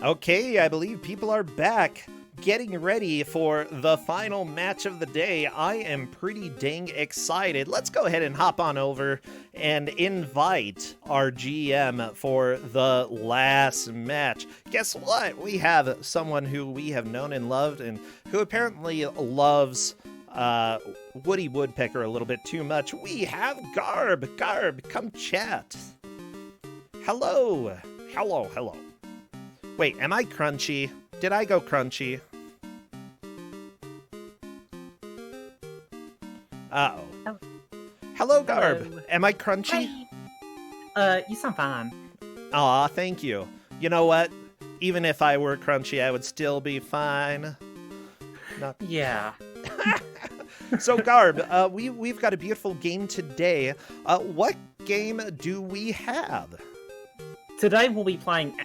Okay, I believe people are back, getting ready for the final match of the day. I am pretty dang excited. Let's go ahead and hop on over and invite our GM for the last match. Guess what? We have someone who we have known and loved and who apparently loves Woody Woodpecker a little bit too much. We have Garb. Garb, come chat. Hello. Hello. Wait, am I crunchy? Did I go crunchy? Uh-oh. Oh. Hello, Garb. Hello. Am I crunchy? Hi. You sound fine. Aw, thank you. You know what? Even if I were crunchy, I would still be fine. Not... Yeah. So, Garb, we've got a beautiful game today. What game do we have? Today we'll be playing.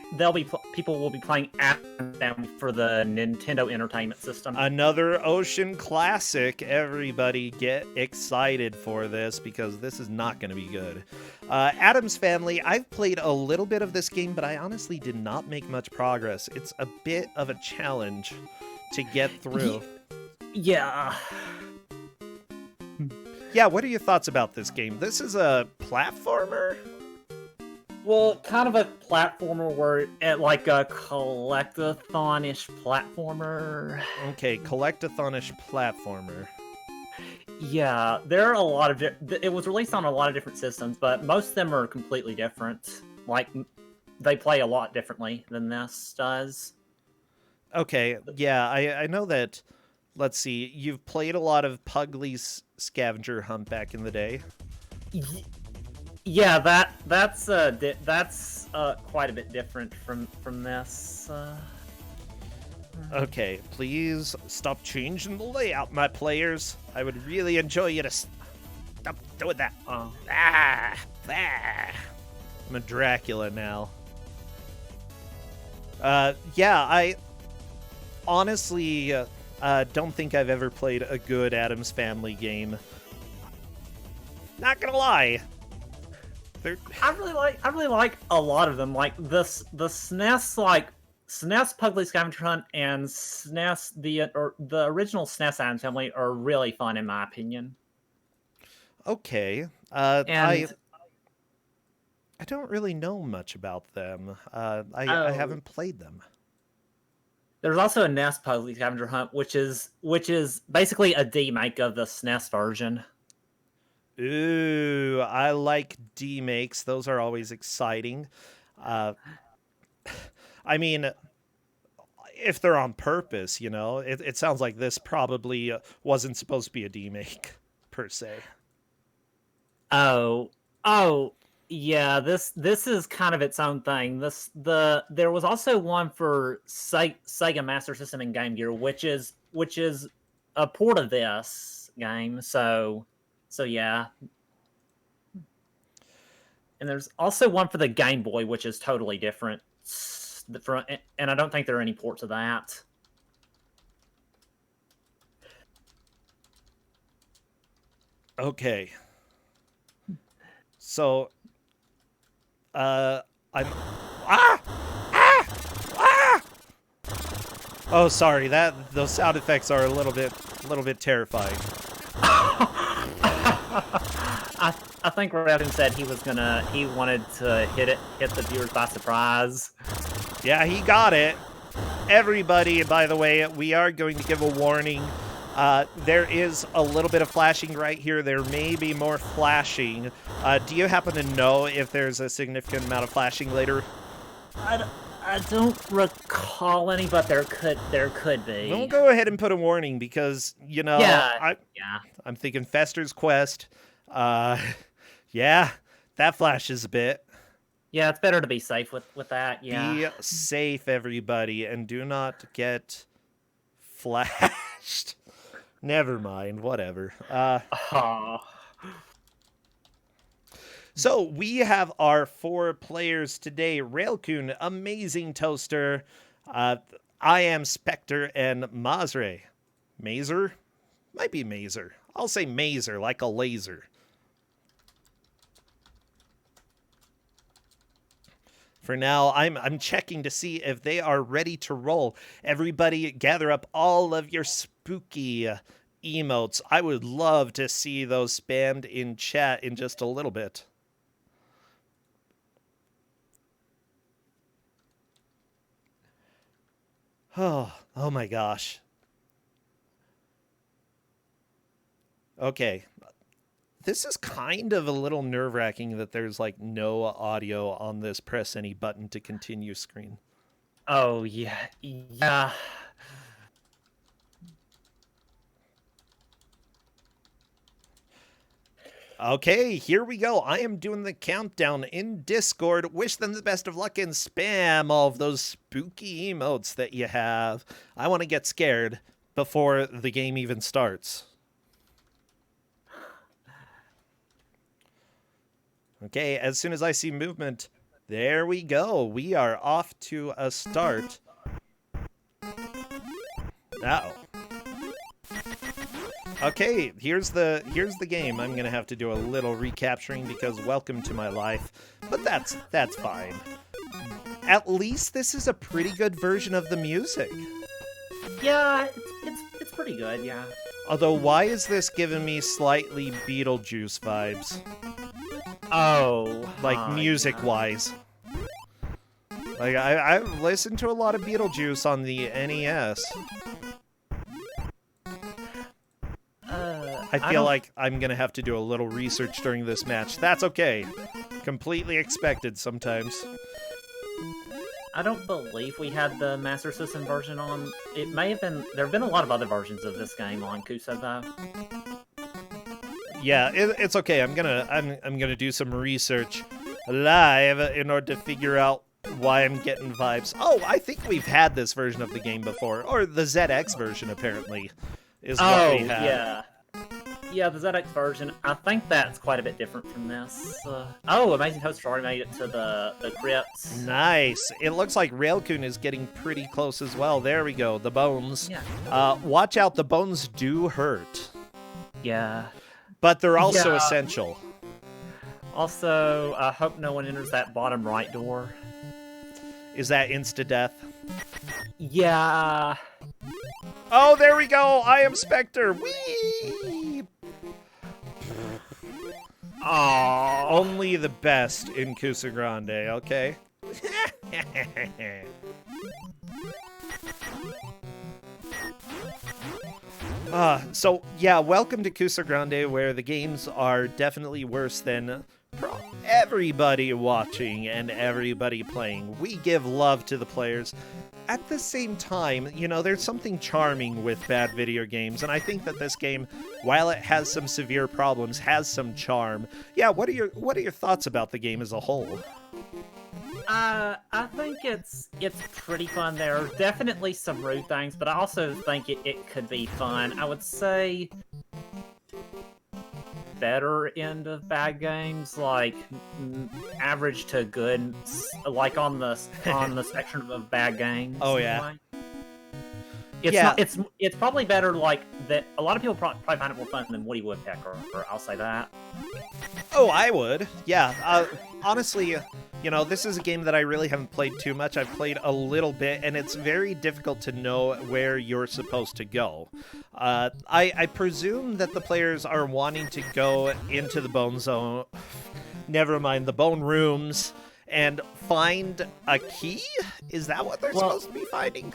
People will be playing Addams for the Nintendo Entertainment System. Another Ocean classic. Everybody get excited for this because this is not going to be good. Addams Family, I've played a little bit of this game, but I honestly did not make much progress. It's a bit of a challenge to get through. Yeah. Yeah, what are your thoughts about this game? This is a platformer? Well, kind of a platformer where like a collectathon-ish platformer. Okay, collectathon-ish platformer. Yeah, there are a lot of... It was released on a lot of different systems, but most of them are completely different. Like, they play a lot differently than this does. Okay, yeah, I know that... Let's see, you've played a lot of Pugly's Scavenger Hunt back in the day. Yeah, that's quite a bit different from this. Okay, please stop changing the layout, my players. I would really enjoy you to stop doing that. I'm a Dracula now. Yeah, I honestly don't think I've ever played a good Addams Family game. Not gonna lie. I really like a lot of them. Like the SNES, like SNES Pugly Scavenger Hunt and SNES the original SNES Addams Family are really fun in my opinion. Okay. And I don't really know much about them. I haven't played them. There's also a NES Pugly Scavenger Hunt, which is basically a remake of the SNES version. Ooh, I like D-makes. Those are always exciting. I mean, if they're on purpose, you know, it sounds like this probably wasn't supposed to be a D-make, per se. Oh, yeah. This is kind of its own thing. There was also one for Sega Master System and Game Gear, which is a port of this game. So yeah. And there's also one for the Game Boy, which is totally different. And I don't think there are any ports of that. Okay. So, I'm... Oh, sorry. Those sound effects are a little bit terrifying. I think Raven said he wanted to hit the viewers by surprise. Yeah, he got it. Everybody, by the way, we are going to give a warning. There is a little bit of flashing right here. There may be more flashing. Do you happen to know if there's a significant amount of flashing later? I don't recall any, but there could be. We'll go ahead and put a warning because, you know, I'm thinking Fester's Quest. Yeah, that flashes a bit. Yeah, it's better to be safe with that, yeah. Be safe, everybody, and do not get flashed. Never mind, whatever. So we have our 4 players today. Railcoon, Amazing Toaster, I am Spectre, and Mazre. Mazer? Might be Mazer. I'll say Mazer, like a laser. For now, I'm checking to see if they are ready to roll. Everybody gather up all of your spooky emotes. I would love to see those spammed in chat in just a little bit. Oh my gosh. Okay. This is kind of a little nerve-wracking that there's like no audio on this press any button to continue screen. Oh, yeah. Yeah. Okay, here we go. I am doing the countdown in Discord. Wish them the best of luck and spam all of those spooky emotes that you have. I want to get scared before the game even starts. Okay, as soon as I see movement, there we go. We are off to a start. Uh-oh. Okay, here's the game. I'm gonna have to do a little recapturing because welcome to my life, but that's fine. At least this is a pretty good version of the music. Yeah, it's pretty good, yeah. Although, why is this giving me slightly Beetlejuice vibes? Oh, like music-wise. Like I've listened to a lot of Beetlejuice on the NES. I feel like I'm going to have to do a little research during this match. That's okay. Completely expected sometimes. I don't believe we had the Master System version on. It may have been. There have been a lot of other versions of this game on Ku5ogrande, though. Yeah, it's okay. I'm gonna do some research live in order to figure out why I'm getting vibes. Oh, I think we've had this version of the game before, or the ZX version apparently is what we had. Yeah. Yeah, the ZX version, I think that's quite a bit different from this. Amazing Host already made it to the crypts. Nice. It looks like Railcoon is getting pretty close as well. There we go, the bones. Yeah. Watch out, the bones do hurt. Yeah. But they're also essential. Also, I hope no one enters that bottom right door. Is that insta-death? Yeah. Oh, there we go! I am Spectre! Whee! Aww. Only the best in Ku5ogrande, okay? So, yeah, welcome to Ku5ogrande, where the games are definitely worse than everybody watching and everybody playing. We give love to the players. At the same time, you know, there's something charming with bad video games, and I think that this game, while it has some severe problems, has some charm. Yeah, what are your thoughts about the game as a whole? I think it's pretty fun. There are definitely some rude things, but I also think it could be fun. I would say better end of bad games, like average to good, like on the spectrum of bad games. Oh yeah. Anyway. It's probably better like that. A lot of people probably find it more fun than Woody Woodpecker, or I'll say that. Oh, I would. Yeah. Honestly, you know, this is a game that I really haven't played too much. I've played a little bit, and it's very difficult to know where you're supposed to go. I presume that the players are wanting to go into the bone zone. Never mind, the bone rooms, and find a key? Is that what they're supposed to be finding?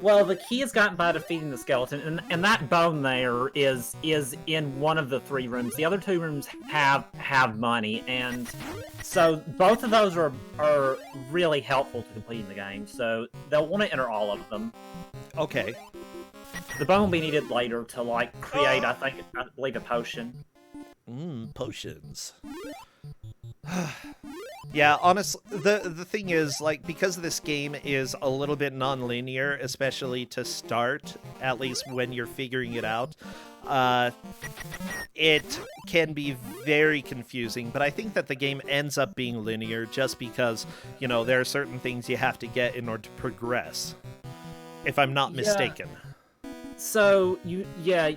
Well, the key is gotten by defeating the skeleton, and that bone there is in one of the 3 rooms. The other 2 rooms have money, and so both of those are really helpful to completing the game. So they'll want to enter all of them. Okay. The bone will be needed later to like create, I believe, a potion. Potions. Yeah, honestly, the thing is, like, because this game is a little bit non-linear, especially to start, at least when you're figuring it out, it can be very confusing, but I think that the game ends up being linear just because, you know, there are certain things you have to get in order to progress, if I'm not mistaken. So, I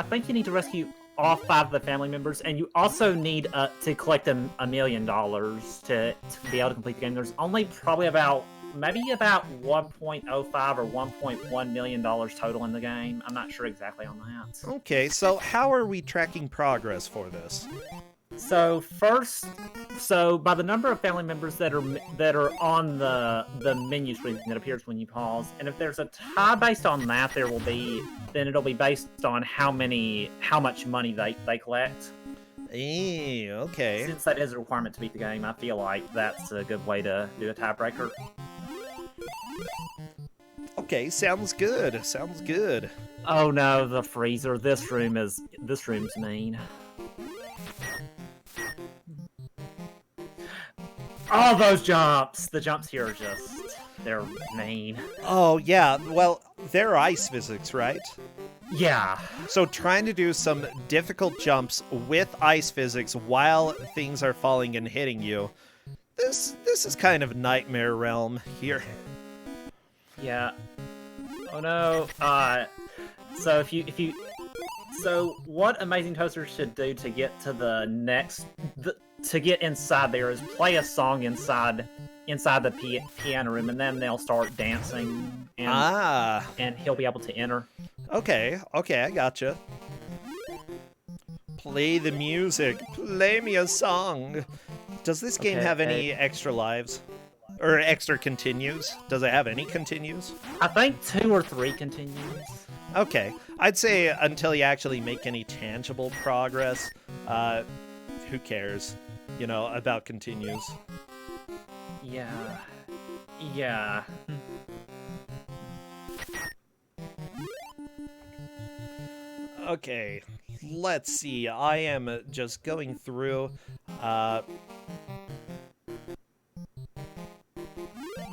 think you need to rescue all 5 of the family members, and you also need to collect $1 million to be able to complete the game. There's only probably about 1.05 or $1.1 million total in the game. I'm not sure exactly on that. Okay, so how are we tracking progress for this? So by the number of family members that are on the menu screen that appears when you pause, and if there's a tie based on that, it'll be based on how much money they collect. Okay. Since that is a requirement to beat the game, I feel like that's a good way to do a tiebreaker. Okay, sounds good. Sounds good. Oh no, the freezer. This room's mean. All those jumps! The jumps here are they're mean. Oh, yeah. Well, they're ice physics, right? Yeah. So trying to do some difficult jumps with ice physics while things are falling and hitting you, this is kind of nightmare realm here. Yeah. Oh no. So what Amazing Toaster should do to get to to get inside there is play a song inside the piano room, and then they'll start dancing, and he'll be able to enter. Okay, I gotcha. Play the music. Play me a song. Does this game have any extra lives? Or extra continues? Does it have any continues? I think 2 or 3 continues. Okay. I'd say until you actually make any tangible progress, who cares, about continues. Yeah. Okay, let's see. I am just going through,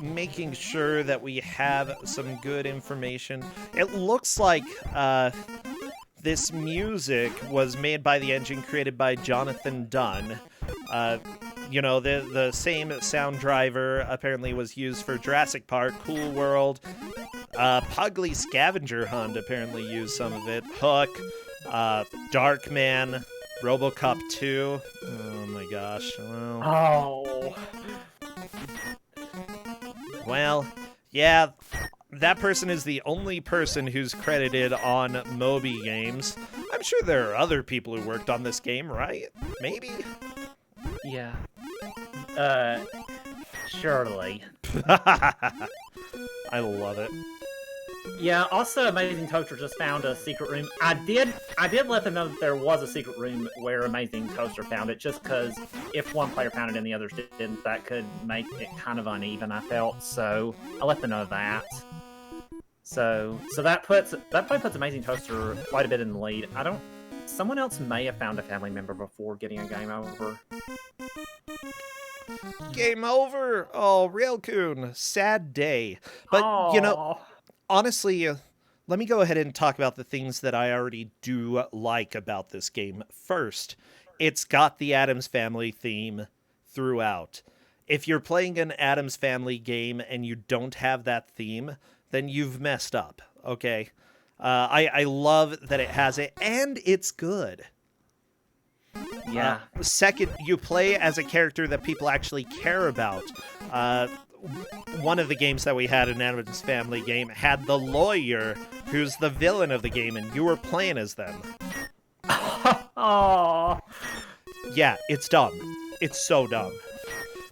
making sure that we have some good information. It looks like this music was made by the engine created by Jonathan Dunn. The same sound driver apparently was used for Jurassic Park, Cool World. Pugly Scavenger Hunt apparently used some of it. Hook, Darkman, RoboCop 2. Oh my gosh. Well, yeah, that person is the only person who's credited on Moby Games. I'm sure there are other people who worked on this game, right? Maybe? Yeah. Surely. I love it. Yeah, also Amazing Toaster just found a secret room. I did let them know that there was a secret room where Amazing Toaster found it, just because if one player found it and the others didn't, that could make it kind of uneven, I felt. So I let them know that. So that probably puts Amazing Toaster quite a bit in the lead. Someone else may have found a family member before getting a game over. Game over! Oh, Railcoon, sad day. But, honestly, let me go ahead and talk about the things that I already do like about this game. First, it's got the Addams Family theme throughout. If you're playing an Addams Family game and you don't have that theme, then you've messed up, okay? I love that it has it, and it's good. Yeah. Second, you play as a character that people actually care about. One of the games that we had in Addams Family game had the lawyer, who's the villain of the game, and you were playing as them. Aww. Yeah, it's dumb. It's so dumb.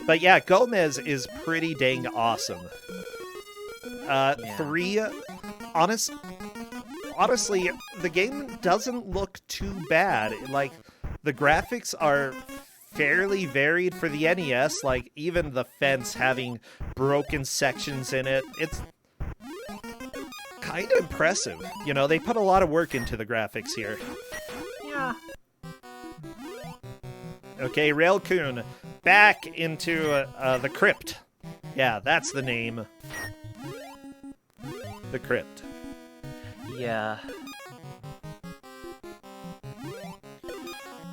But yeah, Gomez is pretty dang awesome. 3, honestly, the game doesn't look too bad. Like, the graphics are fairly varied for the NES, like even the fence having broken sections in it. It's kind of impressive. They put a lot of work into the graphics here. Yeah. Okay, Railcoon, back into the crypt. Yeah, that's the name. The crypt. Yeah.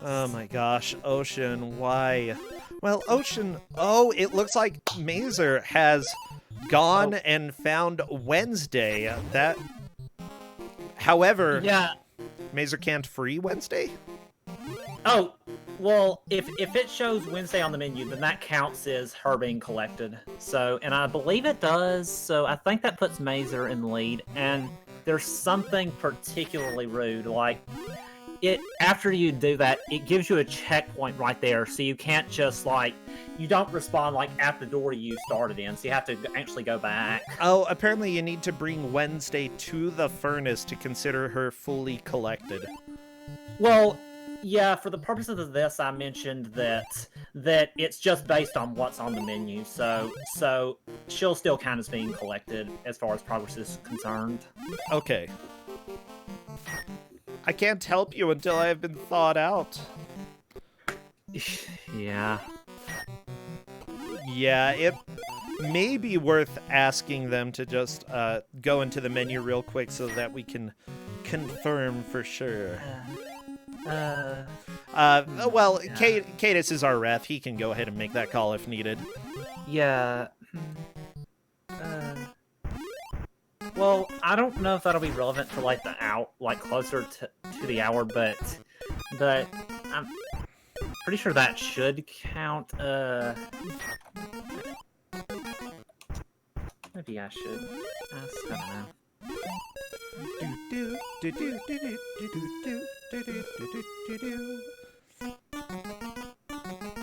Oh my gosh, Ocean, why? Well, Ocean, it looks like Mazer has gone and found Wednesday. However, yeah. Mazer can't free Wednesday? Oh, well, if it shows Wednesday on the menu, then that counts as her being collected. So, and I believe it does. So I think that puts Mazer in the lead. And there's something particularly rude, like it after you do that, it gives you a checkpoint right there. So you can't just like you don't respond like at the door you started in. So you have to actually go back. Oh, apparently you need to bring Wednesday to the furnace to consider her fully collected. Well, yeah, for the purposes of this, I mentioned that it's just based on what's on the menu, so she'll still count as being collected as far as progress is concerned. Okay. I can't help you until I have been thawed out. Yeah. Yeah, it may be worth asking them to just go into the menu real quick so that we can confirm for sure. Well, Cadus is our ref. He can go ahead and make that call if needed. Yeah. Well, I don't know if that'll be relevant for like closer to the hour, but I'm pretty sure that should count. Maybe I should ask. I don't know.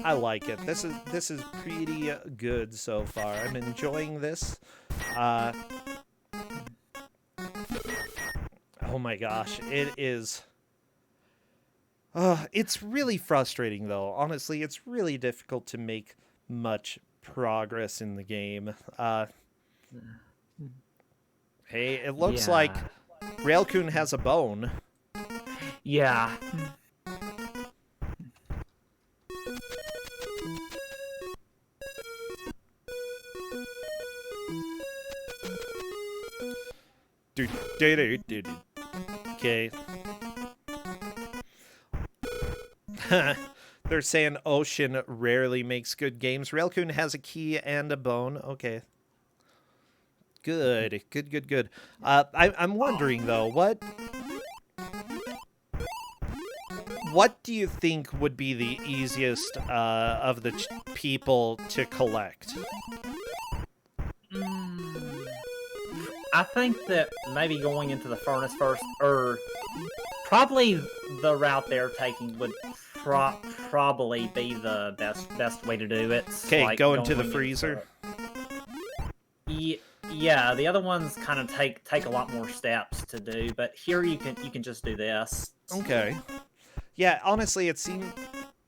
I like it. This is pretty good so far. I'm enjoying this. Oh my gosh, it is. It's really frustrating though. Honestly, it's really difficult to make much progress in the game. Hey, it looks like Railcoon has a bone. Yeah. Okay. They're saying Ocean rarely makes good games. Railcoon has a key and a bone. Okay. Good. I'm wondering though, what do you think would be the easiest of the people to collect? I think that maybe going into the furnace first, or probably the route they're taking would probably be the best way to do it. Okay, like go into the freezer. Yeah, the other ones kind of take a lot more steps to do, but here you can just do this. Okay. Yeah, honestly, it seemed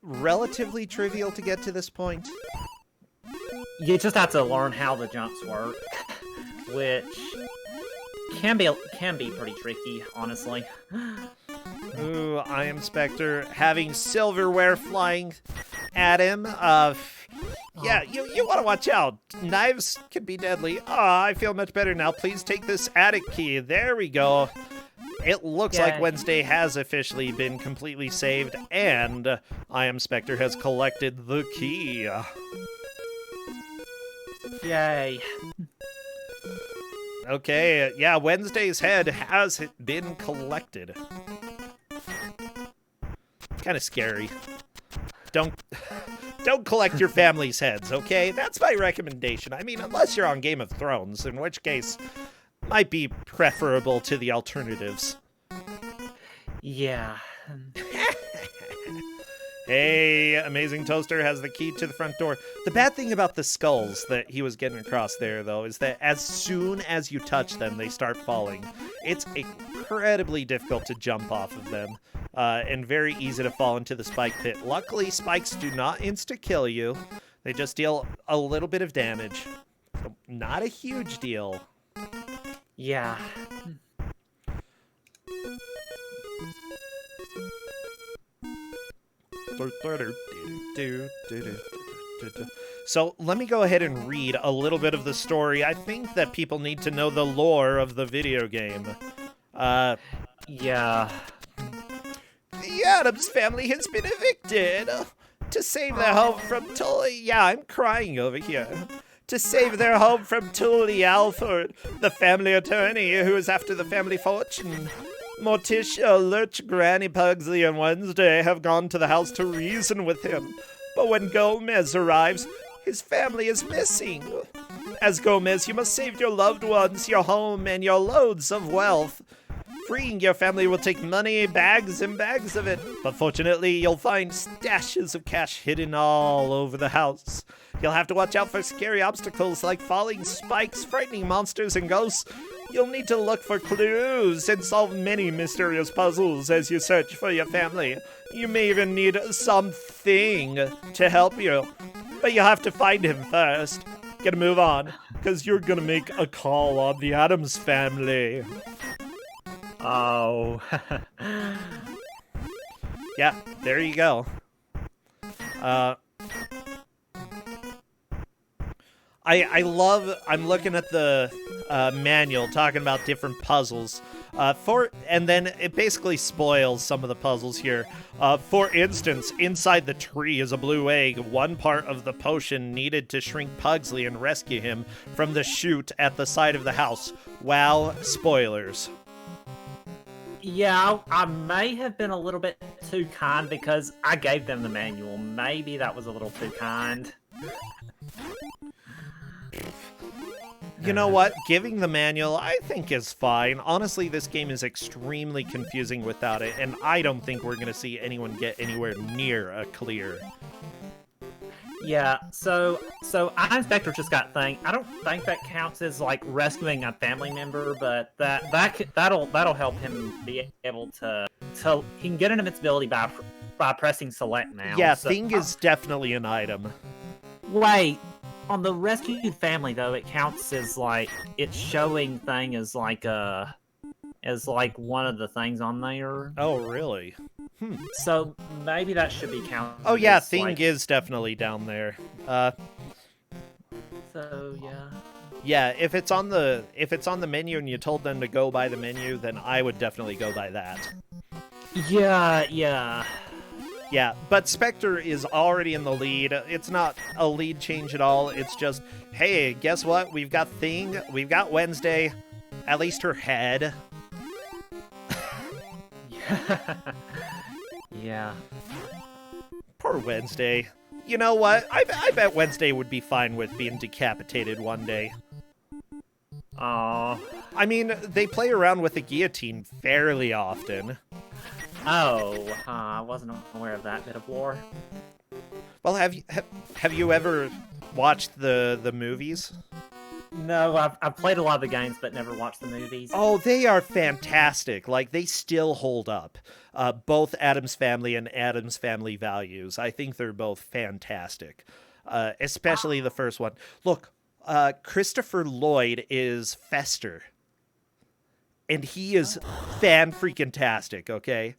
relatively trivial to get to this point. You just have to learn how the jumps work, which can be pretty tricky, honestly. Ooh, I am Spectre having silverware flying at him. Yeah, you want to watch out. Knives can be deadly. I feel much better now. Please take this attic key. There we go. It looks like Wednesday has officially been completely saved, and I am Spectre has collected the key. Yay. Okay, yeah, Wednesday's head has been collected. Kind of scary. Don't collect your family's heads, okay? That's my recommendation. I mean, unless you're on Game of Thrones, in which case might be preferable to the alternatives. Yeah. Hey, Amazing Toaster has the key to the front door. The bad thing about the skulls that he was getting across there, though, is that as soon as you touch them, they start falling. It's incredibly difficult to jump off of them, and very easy to fall into the spike pit. Luckily, spikes do not insta-kill you. They just deal a little bit of damage. So not a huge deal. Yeah. So let me go ahead and read a little bit of the story. I think that people need to know the lore of the video game. Yeah. The Addams family has been evicted to save their home from Tully. Yeah, I'm crying over here. To save their home from Tully Alford, the family attorney who is after the family fortune. Morticia, Lurch, Granny, Pugsley, and Wednesday have gone to the house to reason with him. But when Gomez arrives, his family is missing. As Gomez, you must save your loved ones, your home, and your loads of wealth. Freeing your family will take money, bags and bags of it. But fortunately, you'll find stashes of cash hidden all over the house. You'll have to watch out for scary obstacles like falling spikes, frightening monsters, and ghosts. You'll need to look for clues and solve many mysterious puzzles as you search for your family. You may even need something to help you. But you have to find him first. Get a move on, because you're gonna make a call on the Addams family. Oh. Yeah, there you go. I'm looking at the manual talking about different puzzles. And then it basically spoils some of the puzzles here. For instance, inside the tree is a blue egg. One part of the potion needed to shrink Pugsley and rescue him from the chute at the side of the house. Wow, spoilers. Yeah, I may have been a little bit too kind because I gave them the manual. Maybe that was a little too kind. You know what? Giving the manual, I think, is fine. Honestly, this game is extremely confusing without it, and I don't think we're going to see anyone get anywhere near a clear. Yeah, so I Inspector just got thing. I don't think that counts as like rescuing a family member, but that'll help him be able to he can get an invincibility by pressing select now. Yeah, so, thing is definitely an item. Wait, on the rescued family though, it counts as like it's showing thing as like one of the things on there. Oh, really? So maybe that should be counted. Oh yeah, as, thing like, is definitely down there. So yeah. Yeah, if it's on the menu and you told them to go by the menu, then I would definitely go by that. Yeah. Yeah, but Spectre is already in the lead. It's not a lead change at all. It's just, hey, guess what? We've got Thing, we've got Wednesday, at least her head. Yeah. Poor Wednesday. You know what? I bet Wednesday would be fine with being decapitated one day. Oh. I mean, they play around with the guillotine fairly often. Oh, I wasn't aware of that bit of lore. Well, have you ever watched the movies? No, I've played a lot of the games, but never watched the movies. Oh, they are fantastic. Like, they still hold up. Both Addams Family and Addams Family Values. I think they're both fantastic. Especially the first one. Look, Christopher Lloyd is Fester. And he is fan-freaking-tastic, okay?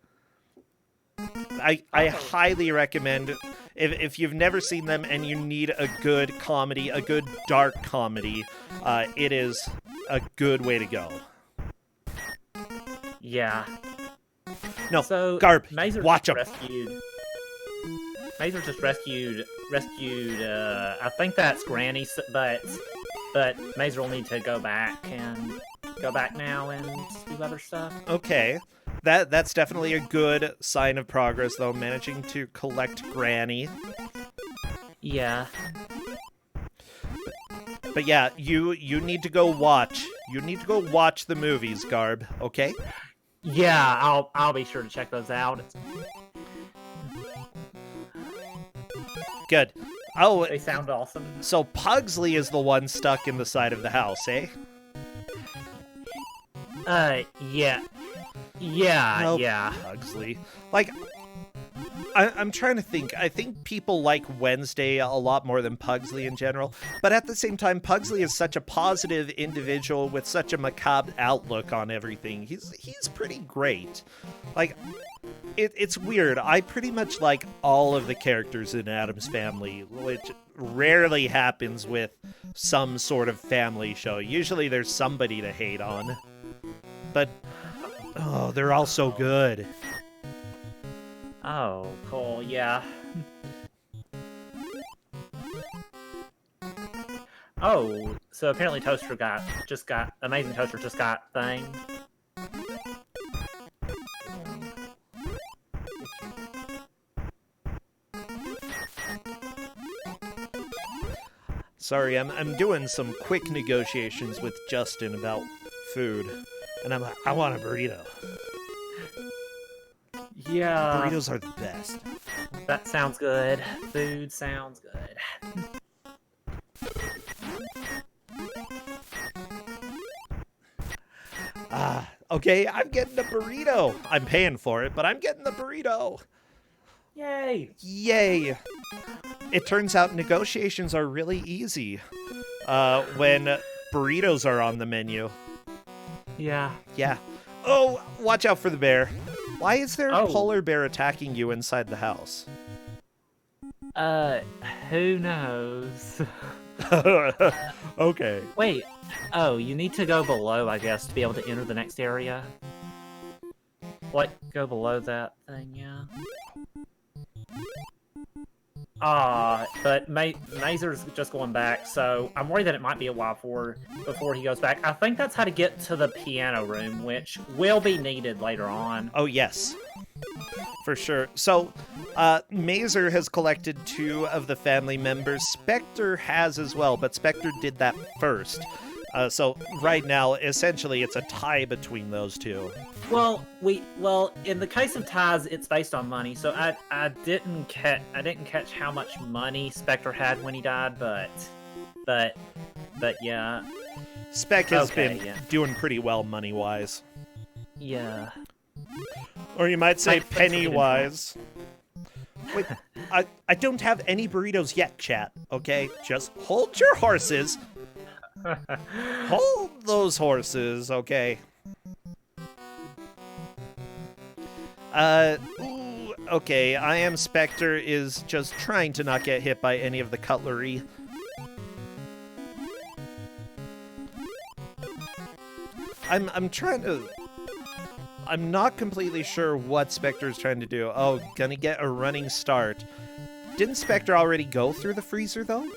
I highly recommend, if you've never seen them and you need a good comedy, a good dark comedy, it is a good way to go. Yeah. No, so Garb, Mazer watch him. Mazer just rescued. I think that's Granny, but Mazer will need to go back now and do other stuff. Okay. That's definitely a good sign of progress, though, managing to collect Granny. Yeah. But yeah, you need to go watch. You need to go watch the movies, Garb, okay? Yeah, I'll be sure to check those out. Good. Oh, They sound awesome. so Pugsley is the one stuck in the side of the house, eh? Yeah. Yeah, Nope, yeah. Pugsley. Like, I'm trying to think. I think people like Wednesday a lot more than Pugsley in general. But at the same time, Pugsley is such a positive individual with such a macabre outlook on everything. He's pretty great. Like, it's weird. I pretty much like all of the characters in Addams Family, which rarely happens with some sort of family show. Usually there's somebody to hate on. But, oh, they're all so good. Oh, cool, yeah. Oh, so apparently Amazing Toaster just got thing. Sorry, I'm doing some quick negotiations with Justin about food, and I'm like, I want a burrito. Yeah. Burritos are the best. That sounds good. Food sounds good. Okay, I'm getting a burrito. I'm paying for it, but I'm getting the burrito. Yay! Yay! It turns out negotiations are really easy when burritos are on the menu. Yeah. Yeah. Oh, watch out for the bear. Why is there a Oh. polar bear attacking you inside the house? Who knows? Okay. Wait. Oh, you need to go below, I guess, to be able to enter the next area. What? Go below that thing, yeah. But Mazer's just going back, so I'm worried that it might be a while before he goes back. I think that's how to get to the piano room, which will be needed later on. Oh, yes. For sure. So, Mazer has collected 2 of the family members. Spectre has as well, but Spectre did that first. So right now, essentially, it's a tie between those 2. Well, in the case of ties, it's based on money. So I didn't catch how much money Spectre had when he died, but yeah. Spec has Okay, been yeah. doing pretty well money-wise. Yeah. Or you might say Thanks for getting penny-wise. Wait, I don't have any burritos yet, chat, okay? Just hold your horses. Hold those horses, okay? Ooh, okay, I Am Spectre is just trying to not get hit by any of the cutlery. I'm trying to... I'm not completely sure what Spectre's trying to do. Oh, gonna get a running start. Didn't Spectre already go through the freezer, though?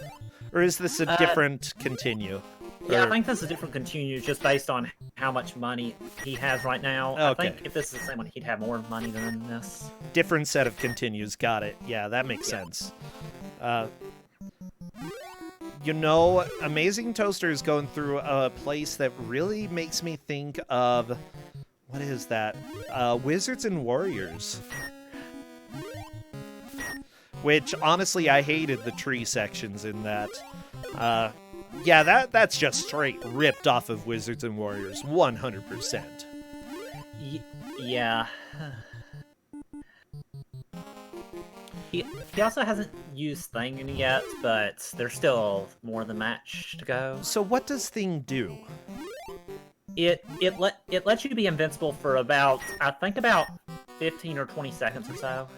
Or is this a different continue? Yeah, Or- I think this is a different continue just based on how much money he has right now. Okay. I think if this is the same one, he'd have more money than this. Different set of continues. Got it. Yeah, that makes Yeah. sense. You know, Amazing Toaster is going through a place that really makes me think of... What is that? Wizards and Warriors. Which, honestly, I hated the tree sections in that. Yeah, that's just straight ripped off of Wizards and Warriors, 100%. Yeah. He also hasn't used Thing yet, but there's still more than match to go. So what does Thing do? It lets you be invincible for about 15 or 20 seconds or so.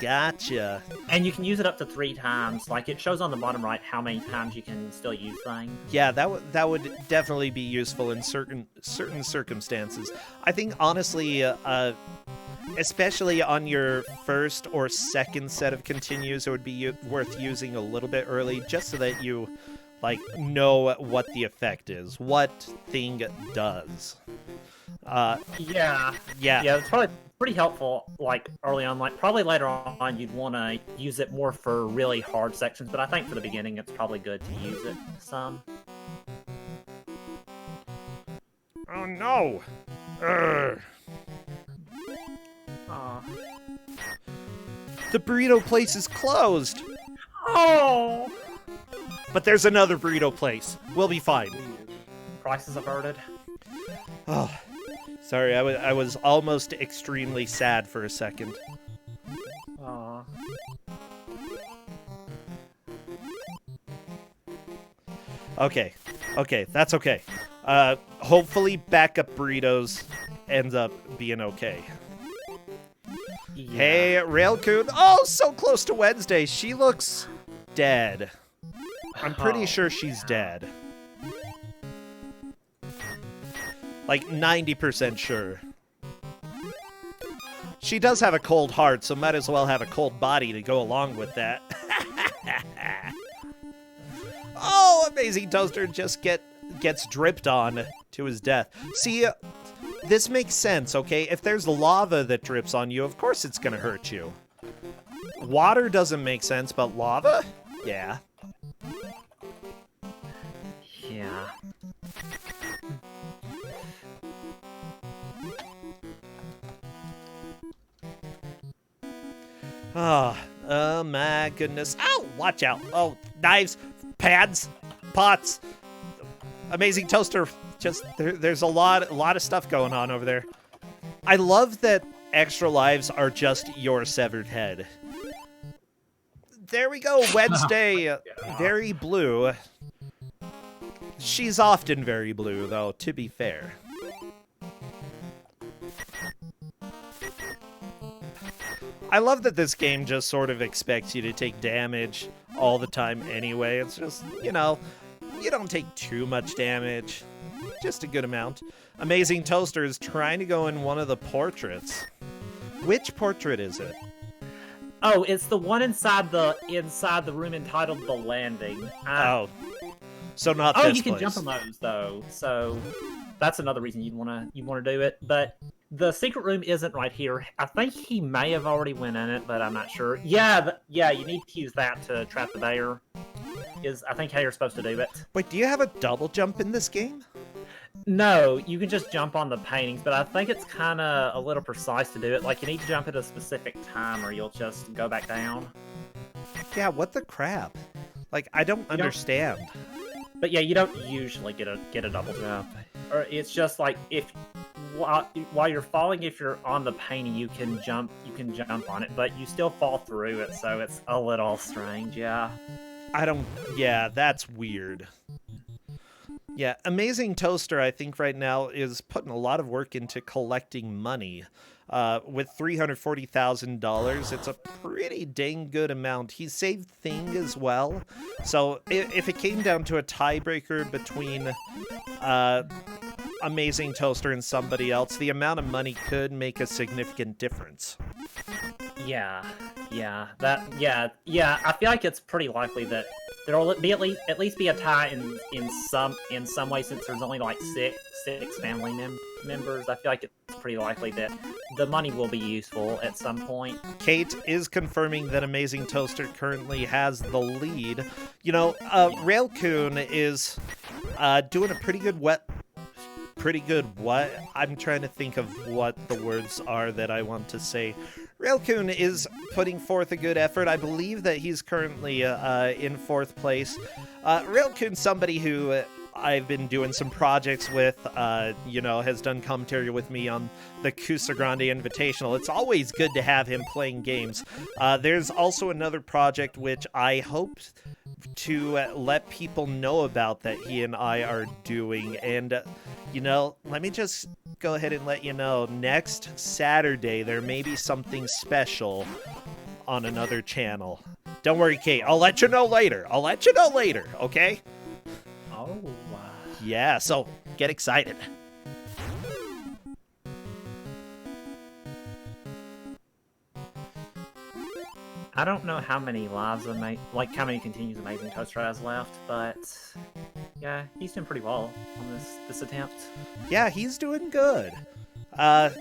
Gotcha. And you can use it up to 3 times. Like, it shows on the bottom right how many times you can still use Thing. Yeah, that would definitely be useful in certain circumstances. I think, honestly, especially on your first or second set of continues, it would be worth using a little bit early, just so that you, like, know what the effect is, what Thing does. Yeah, it's probably pretty helpful, like, early on. Like, probably later on you'd want to use it more for really hard sections, but I think for the beginning it's probably good to use it some. Oh no! Urgh. Aw. The burrito place is closed! Oh! But there's another burrito place. We'll be fine. Prices averted. Oh, sorry, I was almost extremely sad for a second. Aw. Okay, that's okay. Hopefully backup burritos ends up being okay. Yeah. Hey, Railcoon. Oh, so close to Wednesday. She looks dead. I'm pretty Oh, sure she's dead. Like 90% sure. She does have a cold heart, so might as well have a cold body to go along with that. Oh, Amazing Toaster just gets dripped on to his death. See, this makes sense, okay? If there's lava that drips on you, of course it's gonna hurt you. Water doesn't make sense, but lava? Yeah. Oh my goodness. Ow! Watch out. Oh, knives, pads, pots. Amazing toaster. Just there's a lot of stuff going on over there. I love that extra lives are just your severed head. There we go. Wednesday, very blue. She's often very blue, though, to be fair. I love that this game just sort of expects you to take damage all the time anyway. It's just, you know, you don't take too much damage. Just a good amount. Amazing Toaster is trying to go in one of the portraits. Which portrait is it? Oh, it's the one inside the room entitled The Landing. Oh. So not this place. Oh, you can jump on those, though. So that's another reason you'd want to do it. But the secret room isn't right here. I think he may have already went in it, but I'm not sure. Yeah, you need to use that to trap the bear. I think how you're supposed to do it. Wait, do you have a double jump in this game? No, you can just jump on the paintings, but I think it's kind of a little precise to do it. Like, you need to jump at a specific time or you'll just go back down. Yeah, what the crap? Like, I don't understand. But yeah, you don't usually get a double jump. Or it's just like while you're falling, if you're on the painting, you can jump on it, but you still fall through it, so it's a little strange, yeah. Yeah, that's weird. Yeah, Amazing Toaster, I think right now is putting a lot of work into collecting money. With $340,000, it's a pretty dang good amount. He saved Thing as well. So if it came down to a tiebreaker between Amazing Toaster and somebody else, the amount of money could make a significant difference. Yeah. I feel like it's pretty likely that there'll be at least be a tie in some way, since there's only like six family members. I feel like it's pretty likely that the money will be useful at some point. Kate is confirming that Amazing Toaster currently has the lead. You know, Railcoon is doing a pretty good what? I'm trying to think of what the words are that I want to say. Railcoon is putting forth a good effort. I believe that he's currently in 4th place. Railcoon's somebody who I've been doing some projects with, has done commentary with me on the Ku5ogrande Invitational. It's always good to have him playing games. There's also another project which I hope to let people know about that he and I are doing. And, let me just go ahead and let you know, next Saturday there may be something special on another channel. Don't worry, Kate. I'll let you know later, okay? Oh, wow. Yeah, so get excited. I don't know how many lives how many continues Amazing Toaster has left, but yeah, he's doing pretty well on this attempt. Yeah, he's doing good. Oh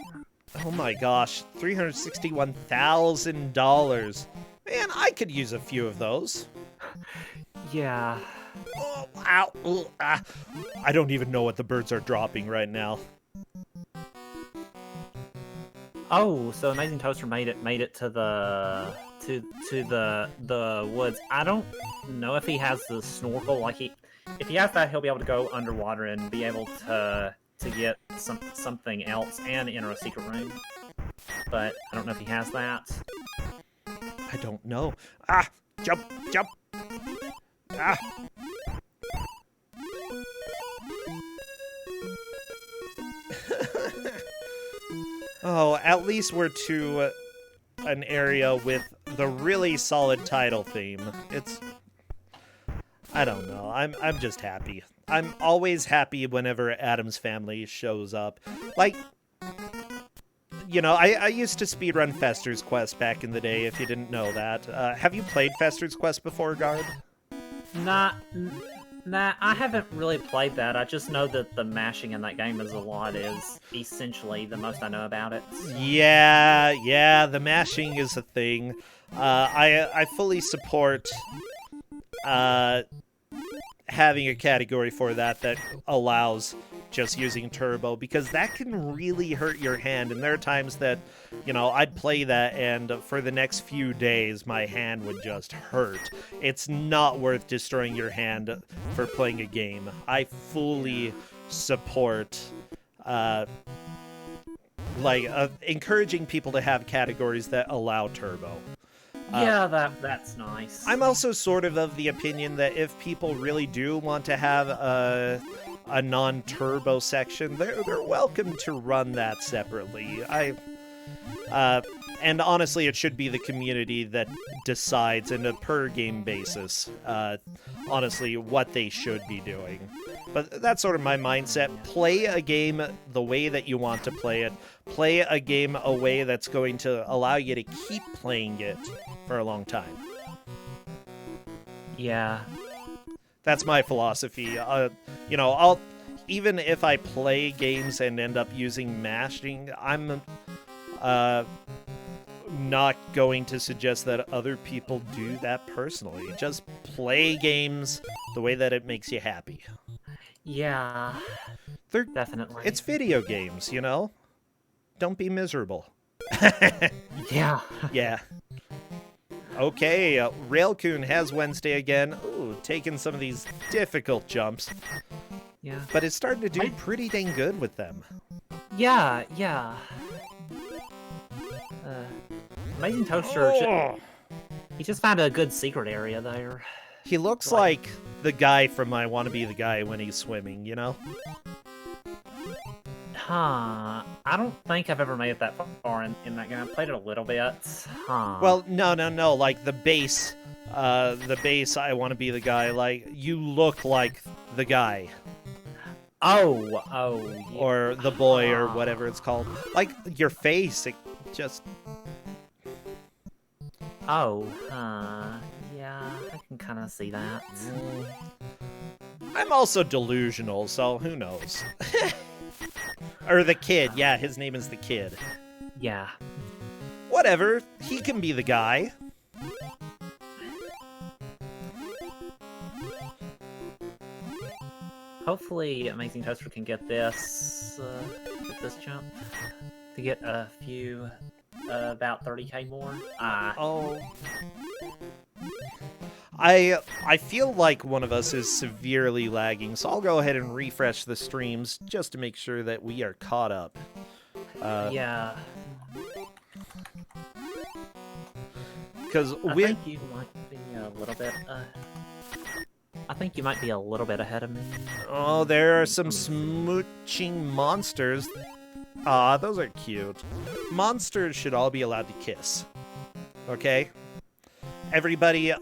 my gosh, $361,000. Man, I could use a few of those. Yeah. Oh, ow. Ooh, ah. I don't even know what the birds are dropping right now. Oh, so Amazing Toaster made it to the woods. I don't know if he has the snorkel. If he has that, he'll be able to go underwater and be able to get something else and enter a secret room. But I don't know if he has that. I don't know. Ah! Jump! Ah! Oh, at least we're to an area with the really solid title theme. I don't know. I'm just happy. I'm always happy whenever Addams Family shows up. I used to speedrun Fester's Quest back in the day, if you didn't know that. Have you played Fester's Quest before, Guard? Nah, I haven't really played that. I just know that the mashing in that game is essentially the most I know about it. Yeah, the mashing is a thing. I fully support having a category for that allows just using turbo, because that can really hurt your hand. And there are times that, I'd play that and for the next few days my hand would just hurt. It's not worth destroying your hand for playing a game. I fully support encouraging people to have categories that allow turbo. Yeah, that's nice. I'm also sort of the opinion that if people really do want to have a non-turbo section, they're welcome to run that separately. And honestly, it should be the community that decides on a per-game basis, honestly, what they should be doing. But that's sort of my mindset. Play a game the way that you want to play it. Play a game a way that's going to allow you to keep playing it for a long time. Yeah. That's my philosophy. Even if I play games and end up using mashing, I'm not going to suggest that other people do that personally. Just play games the way that it makes you happy. Yeah, definitely. It's video games, Don't be miserable. Yeah. Yeah. Okay, Railcoon has Wednesday again. Ooh, taking some of these difficult jumps. Yeah. But it's starting to do pretty dang good with them. Yeah. Amazing Toaster. He just found a good secret area there. He looks like the guy from I Want to Be the Guy when he's swimming, Huh. I don't think I've ever made it that far in that game. I played it a little bit. Huh. Well, no. Like the base, I Want to Be the Guy. Like, you look like the guy. Oh. Yeah. Or the boy, or whatever it's called. Like, your face, it just... Oh, yeah, I can kind of see that. I'm also delusional, so who knows? Or the kid, yeah, his name is the kid. Yeah. Whatever, he can be the guy. Hopefully Amazing Toaster can get this jump to get a few... about 30k more. I feel like one of us is severely lagging, so I'll go ahead and refresh the streams just to make sure that we are caught up. Yeah. Because I think you might be a little bit. I think you might be a little bit ahead of me. Oh, there are some smooching monsters. Aw, those are cute. Monsters should all be allowed to kiss. Okay? Everybody,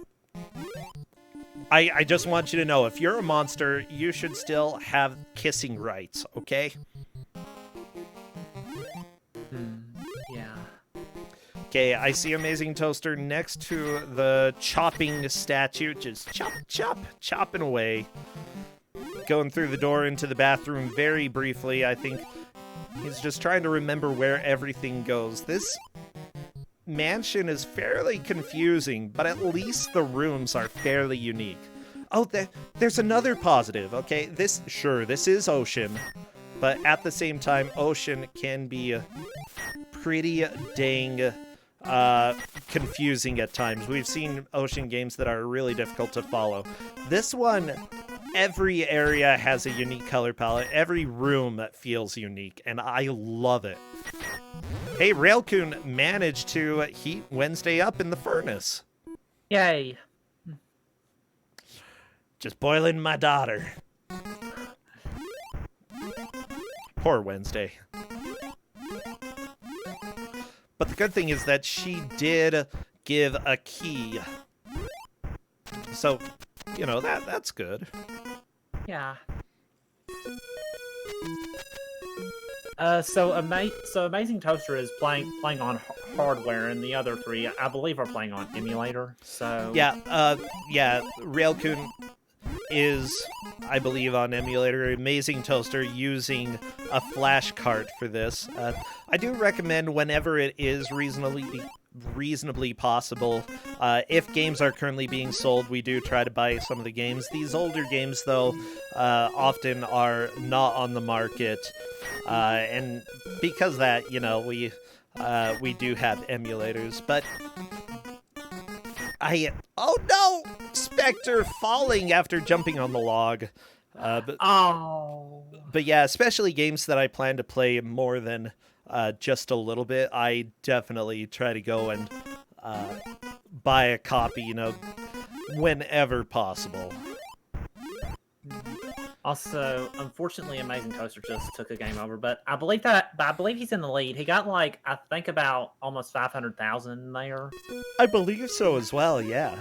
I just want you to know, if you're a monster, you should still have kissing rights, okay? Yeah. Okay, I see Amazing Toaster next to the chopping statue. Just chopping away. Going through the door into the bathroom very briefly, I think. He's just trying to remember where everything goes. This mansion is fairly confusing, but at least the rooms are fairly unique. Oh, there's another positive, okay? This is Ocean, but at the same time, Ocean can be pretty dang confusing at times. We've seen Ocean games that are really difficult to follow. This one... Every area has a unique color palette. Every room feels unique, and I love it. Hey, Railcoon managed to heat Wednesday up in the furnace. Yay. Just boiling my daughter. Poor Wednesday. But the good thing is that she did give a key. So... that's good. Yeah. So Amazing Toaster is playing on hardware, and the other three, I believe, are playing on emulator. So yeah, Railcoon is, I believe, on emulator. Amazing Toaster using a flash cart for this. I do recommend, whenever it is reasonably reasonably possible. If games are currently being sold, we do try to buy some of the games. These older games, though, often are not on the market, and because of that, you know, we do have emulators. But oh no, Spectre falling after jumping on the log. But yeah, especially games that I plan to play more than just a little bit, I definitely try to go and buy a copy, you know, whenever possible. Also, unfortunately, Amazing Toaster just took a game over, but I believe he's in the lead. He got like, I think, about almost 500,000 there. I believe so as well. Yeah.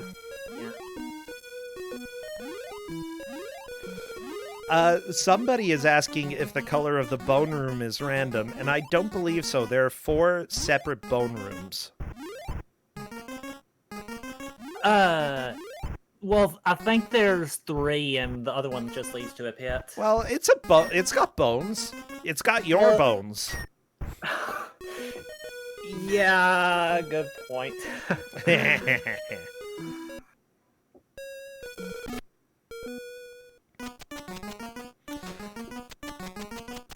Somebody is asking if the color of the bone room is random, and I don't believe so. There are 4 separate bone rooms. Well, I think there's 3, and the other one just leads to a pit. Well, it's got bones. It's got your bones. Yeah, good point.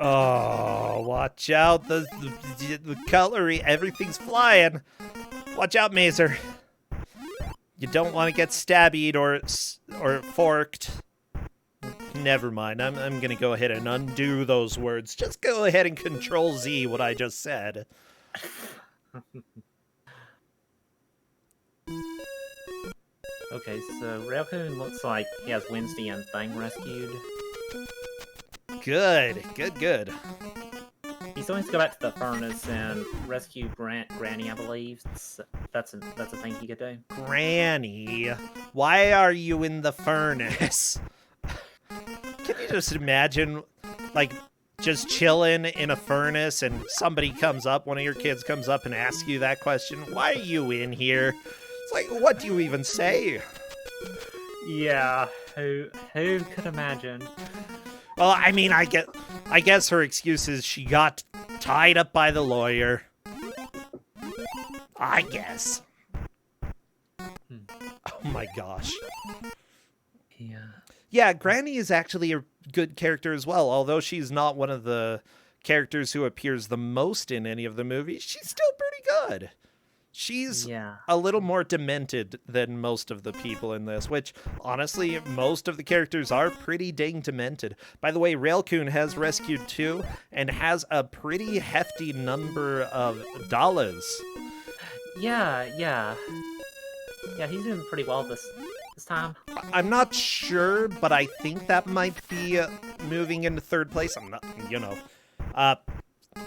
Oh, watch out. The cutlery, everything's flying. Watch out, Mazer. You don't want to get stabbied or forked. Never mind. I'm going to go ahead and undo those words. Just go ahead and Control Z what I just said. Okay, so Railcoon looks like he has Wednesday and Thing rescued. Good. He still needs to go back to the furnace and rescue Granny, I believe. That's a thing he could do. Granny, why are you in the furnace? Can you just imagine, like, just chilling in a furnace and somebody comes up, one of your kids comes up and asks you that question? Why are you in here? It's like, what do you even say? Yeah, who could imagine? Well, I mean, I guess her excuse is she got tied up by the lawyer. I guess. Oh my gosh. Yeah. Yeah, Granny is actually a good character as well. Although she's not one of the characters who appears the most in any of the movies, she's still pretty good. She's a little more demented than most of the people in this, which, honestly, most of the characters are pretty dang demented. By the way, Railcoon has rescued 2 and has a pretty hefty number of dollars. Yeah, he's doing pretty well this time. I'm not sure, but I think that might be moving into 3rd place. I'm not, you know.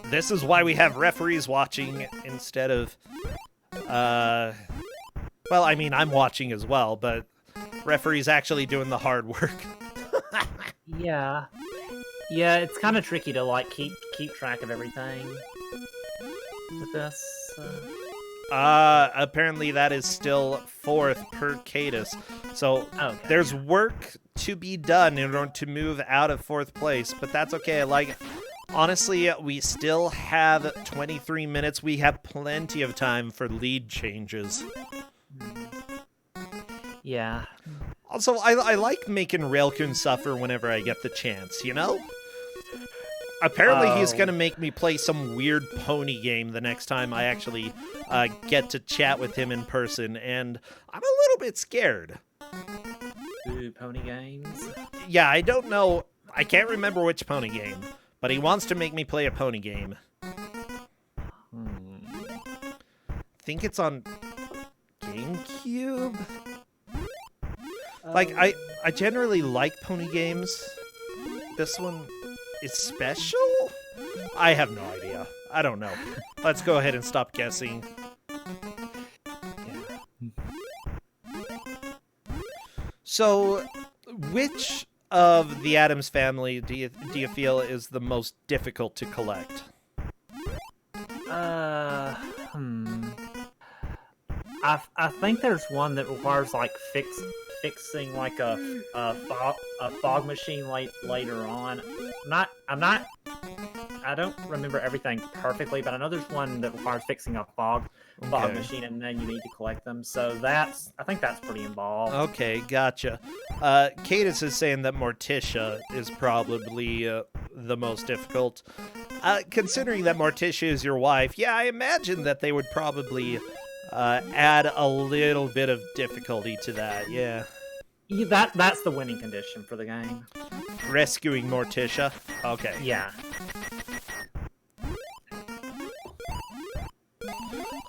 This is why we have referees watching instead of... well, I mean, I'm watching as well, but referee's actually doing the hard work. Yeah, it's kind of tricky to, like, keep track of everything with this. Apparently that is still 4th per Cadus. So there's work to be done in order to move out of 4th place, but that's okay. Like, honestly, we still have 23 minutes. We have plenty of time for lead changes. Yeah. Also, I like making Railcoon suffer whenever I get the chance, you know? Apparently he's going to make me play some weird pony game the next time I actually get to chat with him in person, and I'm a little bit scared. Ooh, pony games? Yeah, I don't know. I can't remember which pony game, but he wants to make me play a pony game. I think it's on GameCube? Like, I generally like pony games. This one is special? I have no idea. I don't know. Let's go ahead and stop guessing. So, which of the Addams family do you feel is the most difficult to collect? I think there's one that requires, like, fixing like a fog machine later on. I'm not I don't remember everything perfectly, but I know there's one that requires fixing a fog machine, and then you need to collect them. So I think that's pretty involved. Okay, gotcha. Cadis is saying that Morticia is probably the most difficult. Considering that Morticia is your wife, yeah, I imagine that they would probably add a little bit of difficulty to that, yeah. Yeah, that's the winning condition for the game. Rescuing Morticia? Okay. Yeah.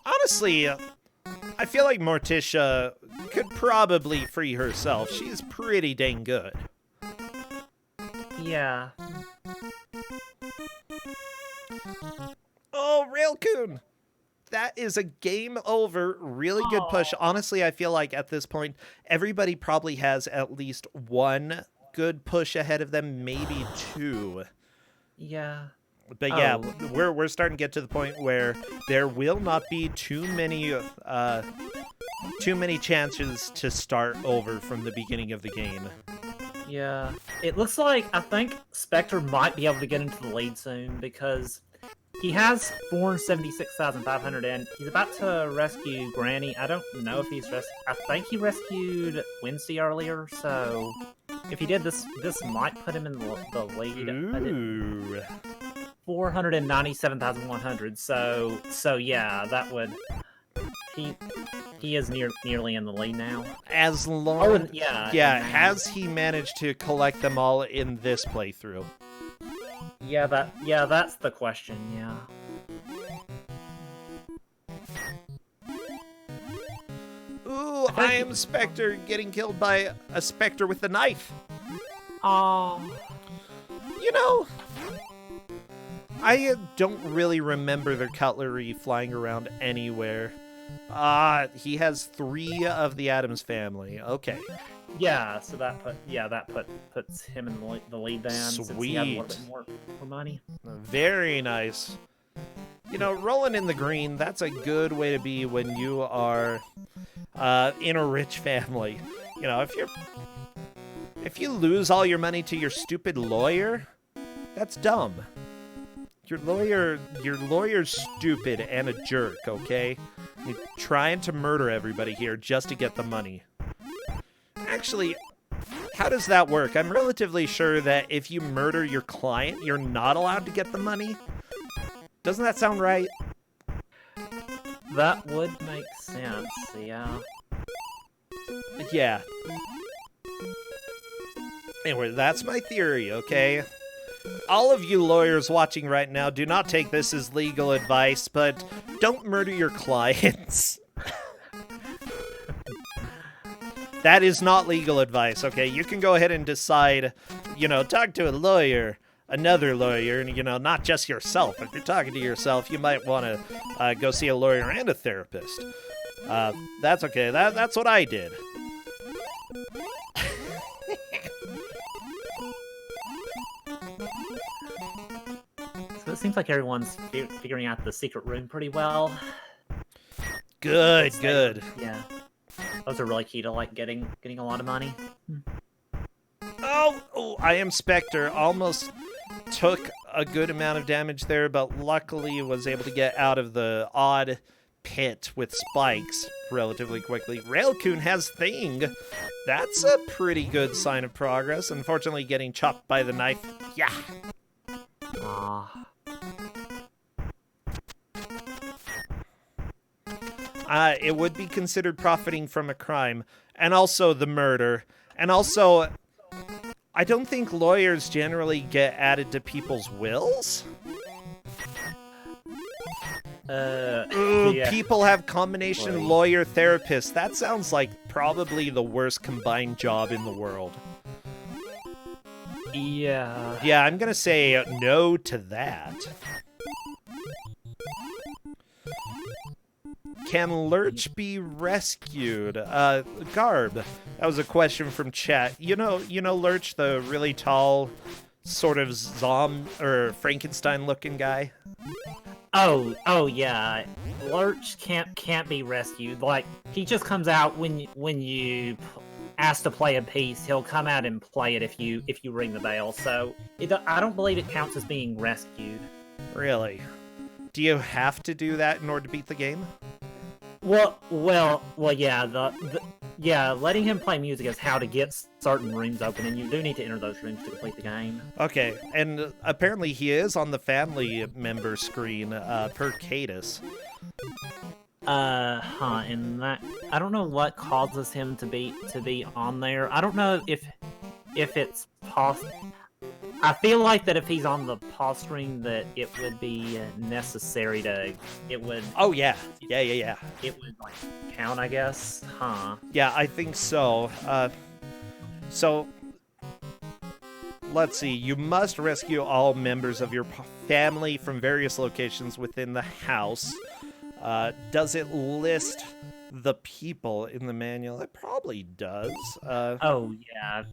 Honestly, I feel like Morticia could probably free herself. She's pretty dang good. Yeah. Oh, Railcoon! That is a game over. Really good push. Honestly, I feel like at this point, everybody probably has at least one good push ahead of them, maybe two. Yeah. But yeah, we're starting to get to the point where there will not be too many chances to start over from the beginning of the game. Yeah. It looks like I think Spectre might be able to get into the lead soon because he has 476,500 and he's about to rescue Granny. I don't know if he's I think he rescued Wednesday earlier, so if he did this might put him in the lead. Ooh. 497,100. So yeah, that would he is nearly in the lead now. As long yeah, has he managed to collect them all in this playthrough? Yeah, that's the question, yeah. Ooh, I am Spectre getting killed by a Spectre with a knife. Oh. You know, I don't really remember their cutlery flying around anywhere. He has 3 of the Addams family. Okay. Yeah, so that puts him in the lead then. Sweet. Since he had a little bit more money. Very nice. You know, rolling in the green, that's a good way to be when you are in a rich family. You know, if you lose all your money to your stupid lawyer, that's dumb. Your lawyer's stupid and a jerk, okay? You're trying to murder everybody here just to get the money. Actually, how does that work? I'm relatively sure that if you murder your client, you're not allowed to get the money. Doesn't that sound right? That would make sense, yeah. Yeah. Anyway, that's my theory, okay? All of you lawyers watching right now, do not take this as legal advice, but don't murder your clients. That is not legal advice, okay? You can go ahead and decide, you know, talk to a lawyer, another lawyer, and, you know, not just yourself. If you're talking to yourself, you might want to go see a lawyer and a therapist. That's okay. That's what I did. So it seems like everyone's figuring out the secret room pretty well. Good. Yeah. Those are really key to like getting a lot of money. Oh, I am Spectre. Almost took a good amount of damage there, but luckily was able to get out of the odd pit with spikes relatively quickly. Railcoon has Thing. That's a pretty good sign of progress. Unfortunately, getting chopped by the knife. Yeah. It would be considered profiting from a crime, and also the murder, and also, I don't think lawyers generally get added to people's wills. Yeah. People have combination lawyer therapist. That sounds like probably the worst combined job in the world. Yeah. Yeah, I'm gonna say no to that. Can Lurch be rescued? Garb, that was a question from chat. You know Lurch, the really tall, sort of or Frankenstein-looking guy? Oh yeah. Lurch can't be rescued. Like, he just comes out when you ask to play a piece. He'll come out and play it if you ring the bell. So I don't believe it counts as being rescued. Really? Do you have to do that in order to beat the game? Well, yeah. Yeah, letting him play music is how to get certain rooms open, and you do need to enter those rooms to complete the game. Okay, and apparently he is on the family member screen per Cadus. And that I don't know what causes him to be on there. I don't know if it's possible. I feel like that if he's on the pause screen, that it would be necessary to. It would. Oh yeah. It would like count, I guess. Huh. Yeah, I think so. So let's see. You must rescue all members of your family from various locations within the house. Does it list the people in the manual? It probably does. Oh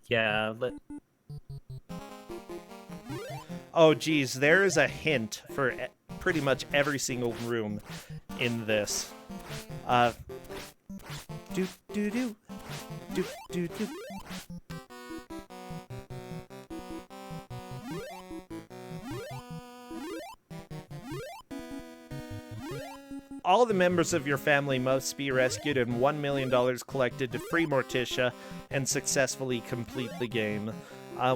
yeah. Oh, geez, there is a hint for pretty much every single room in this. Do. All the members of your family must be rescued and $1 million collected to free Morticia and successfully complete the game.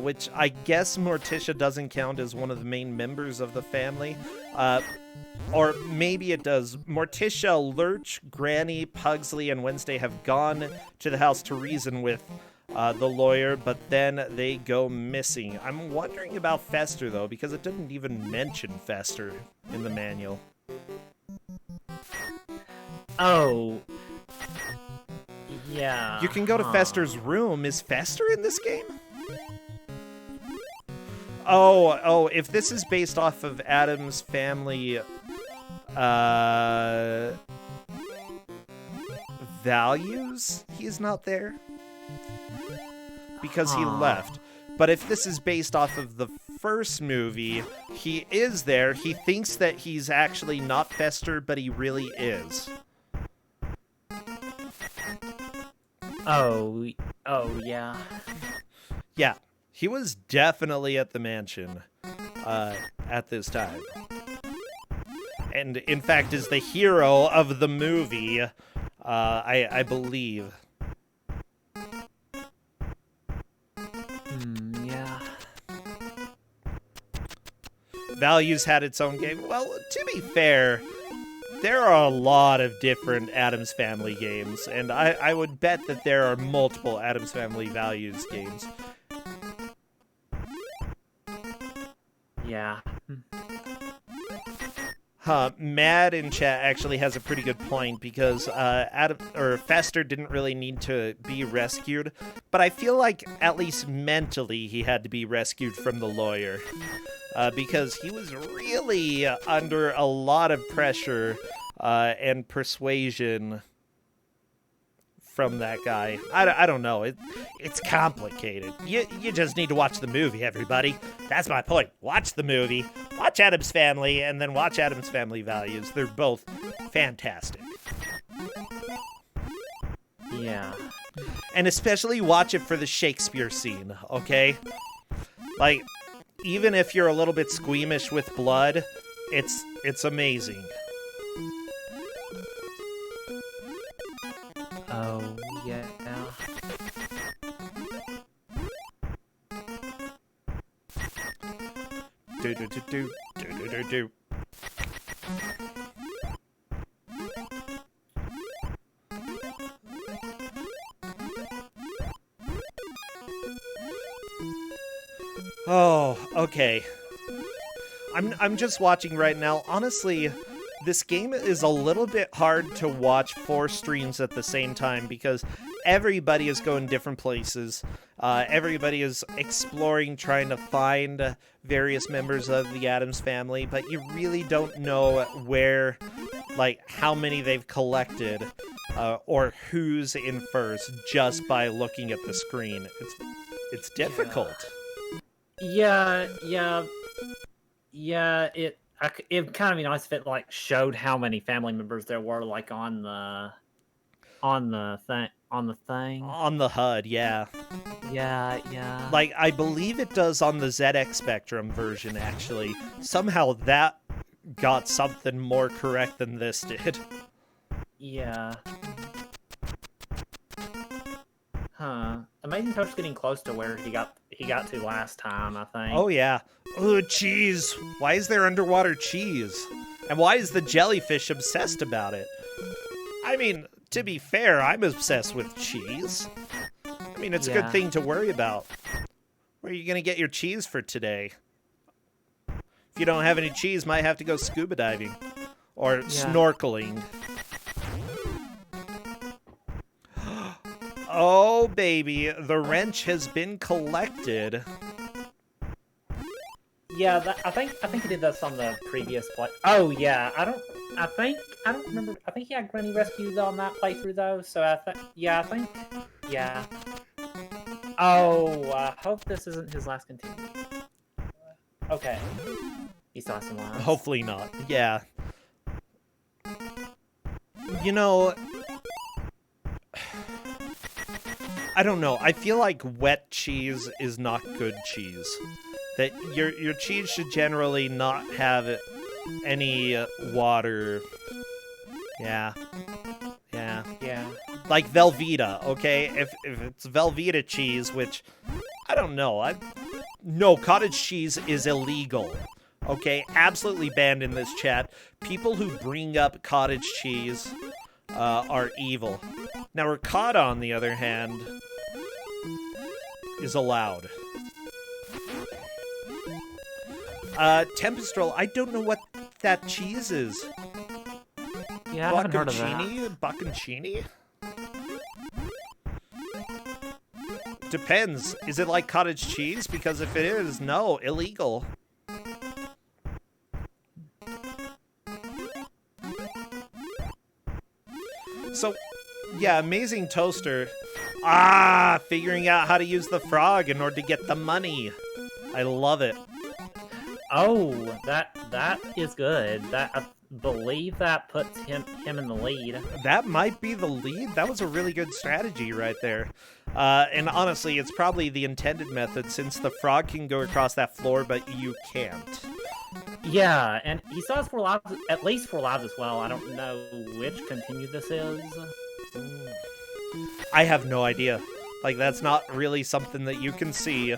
Which I guess Morticia doesn't count as one of the main members of the family. Or maybe it does. Morticia, Lurch, Granny, Pugsley, and Wednesday have gone to the house to reason with the lawyer, but then they go missing. I'm wondering about Fester, though, because it didn't even mention Fester in the manual. Oh. Yeah. You can go to Fester's room. Is Fester in this game? Oh, if this is based off of Addams' family values, he's not there because he left. But if this is based off of the first movie, he is there. He thinks that he's actually not Fester, but he really is. Oh yeah. Yeah, he was definitely at the mansion at this time. And in fact is the hero of the movie, I believe. Yeah. Values had its own game. Well, to be fair, there are a lot of different Addams Family games, and I would bet that there are multiple Addams Family Values games. Yeah. Mad in chat actually has a pretty good point because Fester didn't really need to be rescued, but I feel like at least mentally he had to be rescued from the lawyer because he was really under a lot of pressure and persuasion from that guy. I don't know. It's complicated. You just need to watch the movie, everybody. That's my point. Watch the movie, watch Addams Family, and then watch Addams Family Values. They're both fantastic. Yeah. And especially watch it for the Shakespeare scene, okay? Like, even if you're a little bit squeamish with blood, it's amazing. Oh, yeah. Do. Oh, okay. I'm just watching right now. Honestly, this game is a little bit hard to watch 4 streams at the same time because everybody is going different places. Everybody is exploring, trying to find various members of the Addams family, but you really don't know where, like, how many they've collected or who's in first just by looking at the screen. It's difficult. Yeah. It kind of be nice if it like showed how many family members there were, like on the thing. On the HUD, yeah. Yeah. Like, I believe it does on the ZX Spectrum version, actually. Somehow that got something more correct than this did. Yeah. Huh. Amazing Toast's getting close to where he got to last time, I think. Oh, yeah. Oh, cheese. Why is there underwater cheese? And why is the jellyfish obsessed about it? I mean, to be fair, I'm obsessed with cheese. I mean, it's a good thing to worry about. Where are you going to get your cheese for today? If you don't have any cheese, might have to go scuba diving. Or snorkeling. Oh, baby. The wrench has been collected. Yeah, I think he did this on the previous play. Oh, yeah. I don't remember. I think he had Granny rescued on that playthrough, though. So I think. Oh, I hope this isn't his last continue. Okay. He still has some lives. Hopefully not. Yeah. You know, I don't know. I feel like wet cheese is not good cheese. That your cheese should generally not have any water. Yeah. Like Velveeta, okay? If it's Velveeta cheese, which I don't know. No, cottage cheese is illegal. Okay, absolutely banned in this chat. People who bring up cottage cheese are evil. Now, ricotta, on the other hand, is allowed. Tempest roll, I don't know what that cheese is. Yeah, I haven't heard of that. Bocconcini? Depends. Is it like cottage cheese? Because if it is, no, illegal. So, yeah, Amazing Toaster. Figuring out how to use the frog in order to get the money. I love it. Oh, that is good. I believe that puts him in the lead. That might be the lead. That was a really good strategy right there. And honestly, it's probably the intended method since the frog can go across that floor, but you can't. Yeah, and he still has 4 lives, at least 4 lives as well. I don't know which continue this is. I have no idea. Like, that's not really something that you can see.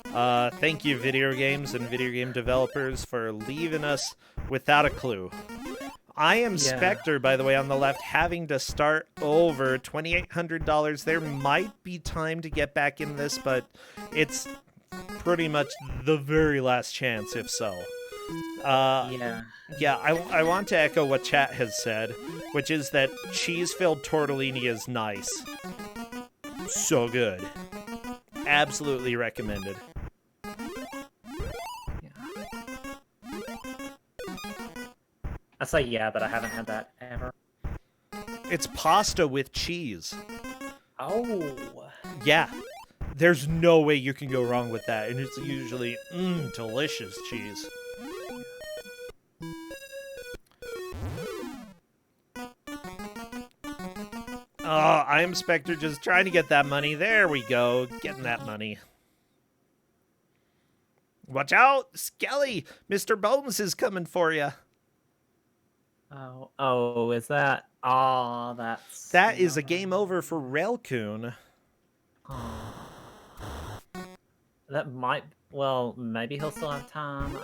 Thank you, video games and video game developers, for leaving us without a clue. I am Spectre, by the way, on the left, having to start over. $2,800. There might be time to get back in this, but it's pretty much the very last chance, if so. Yeah, I want to echo what chat has said, which is that cheese-filled tortellini is nice. So good. Absolutely recommended. I say yeah, but I haven't had that ever. It's pasta with cheese. Oh. Yeah. There's no way you can go wrong with that, and it's usually, delicious cheese. Oh, I am Spectre just trying to get that money. There we go. Getting that money. Watch out, Skelly! Mr. Bones is coming for you. Oh, is that? Oh, that's... That is a game over for Railcoon. That might... Well, maybe he'll still have time.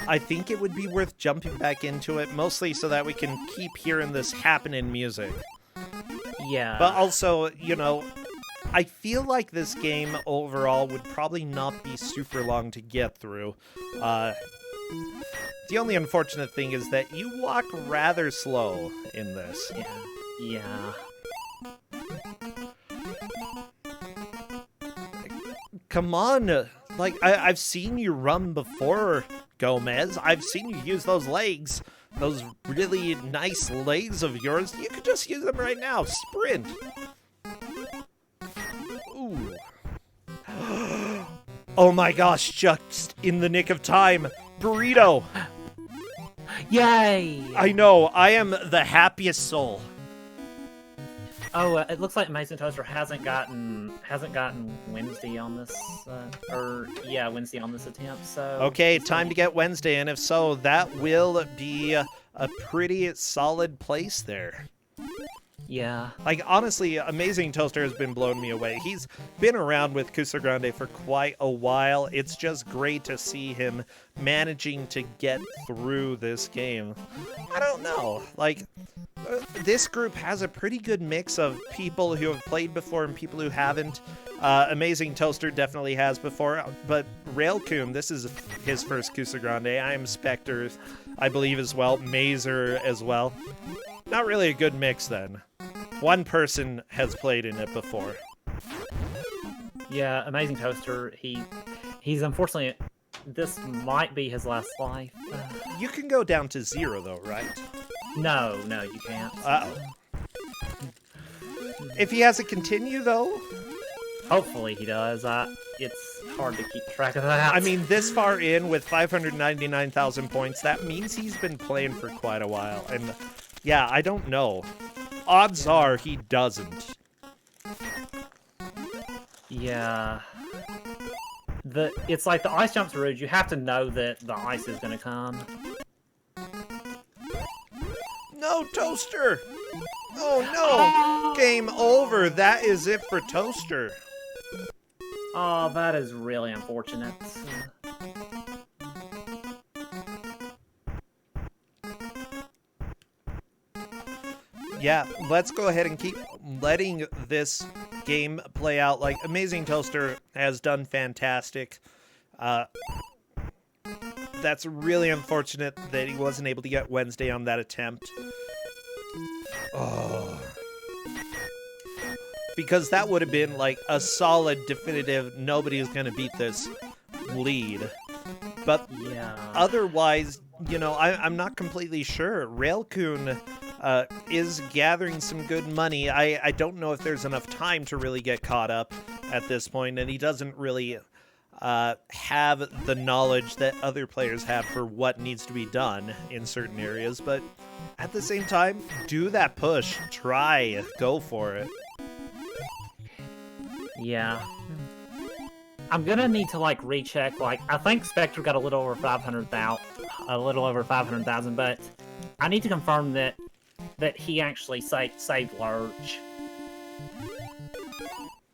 I think it would be worth jumping back into it, mostly so that we can keep hearing this happening music. Yeah. But also, you know, I feel like this game overall would probably not be super long to get through. The only unfortunate thing is that you walk rather slow in this. Yeah. Come on! Like, I've seen you run before, Gomez. I've seen you use those legs. Those really nice legs of yours. You could just use them right now. Sprint! Ooh. Oh my gosh, just in the nick of time. Burrito! Yay! I know, I am the happiest soul. Oh, it looks like Mason Toaster hasn't gotten Wednesday on this, Wednesday on this attempt. So Okay, time to get Wednesday, and if so, that will be a pretty solid place there. Yeah. Like, honestly, Amazing Toaster has been blowing me away. He's been around with Ku5ogrande for quite a while. It's just great to see him managing to get through this game. I don't know. Like, this group has a pretty good mix of people who have played before and people who haven't. Amazing Toaster definitely has before, but Railcoon, this is his first Ku5ogrande. I am Spectre, I believe, as well. Mazer as well. Not really a good mix, then. One person has played in it before. Yeah, Amazing Toaster, he's unfortunately, this might be his last life. You can go down to 0, though, right? No, you can't. Uh-oh. If he has to continue, though? Hopefully he does. It's hard to keep track of that. I mean, this far in with 599,000 points, that means he's been playing for quite a while. And, yeah, I don't know. Odds are he doesn't. Yeah. It's like the ice jumps rude. You have to know that the ice is going to come. No, Toaster! Oh, no! Game over. That is it for Toaster. Oh, that is really unfortunate. Yeah, let's go ahead and keep letting this game play out. Like, Amazing Toaster has done fantastic. That's really unfortunate that he wasn't able to get Wednesday on that attempt. Oh. Because that would have been, like, a solid, definitive, nobody is going to beat this lead. But yeah. Otherwise, you know, I'm not completely sure. Railcoon is gathering some good money. I don't know if there's enough time to really get caught up at this point, and he doesn't really have the knowledge that other players have for what needs to be done in certain areas. But at the same time, do that push. Try. Go for it. Yeah. I'm gonna need to like recheck. Like, I think Spectre got a little over 500,000, but I need to confirm that he actually saved Lurch,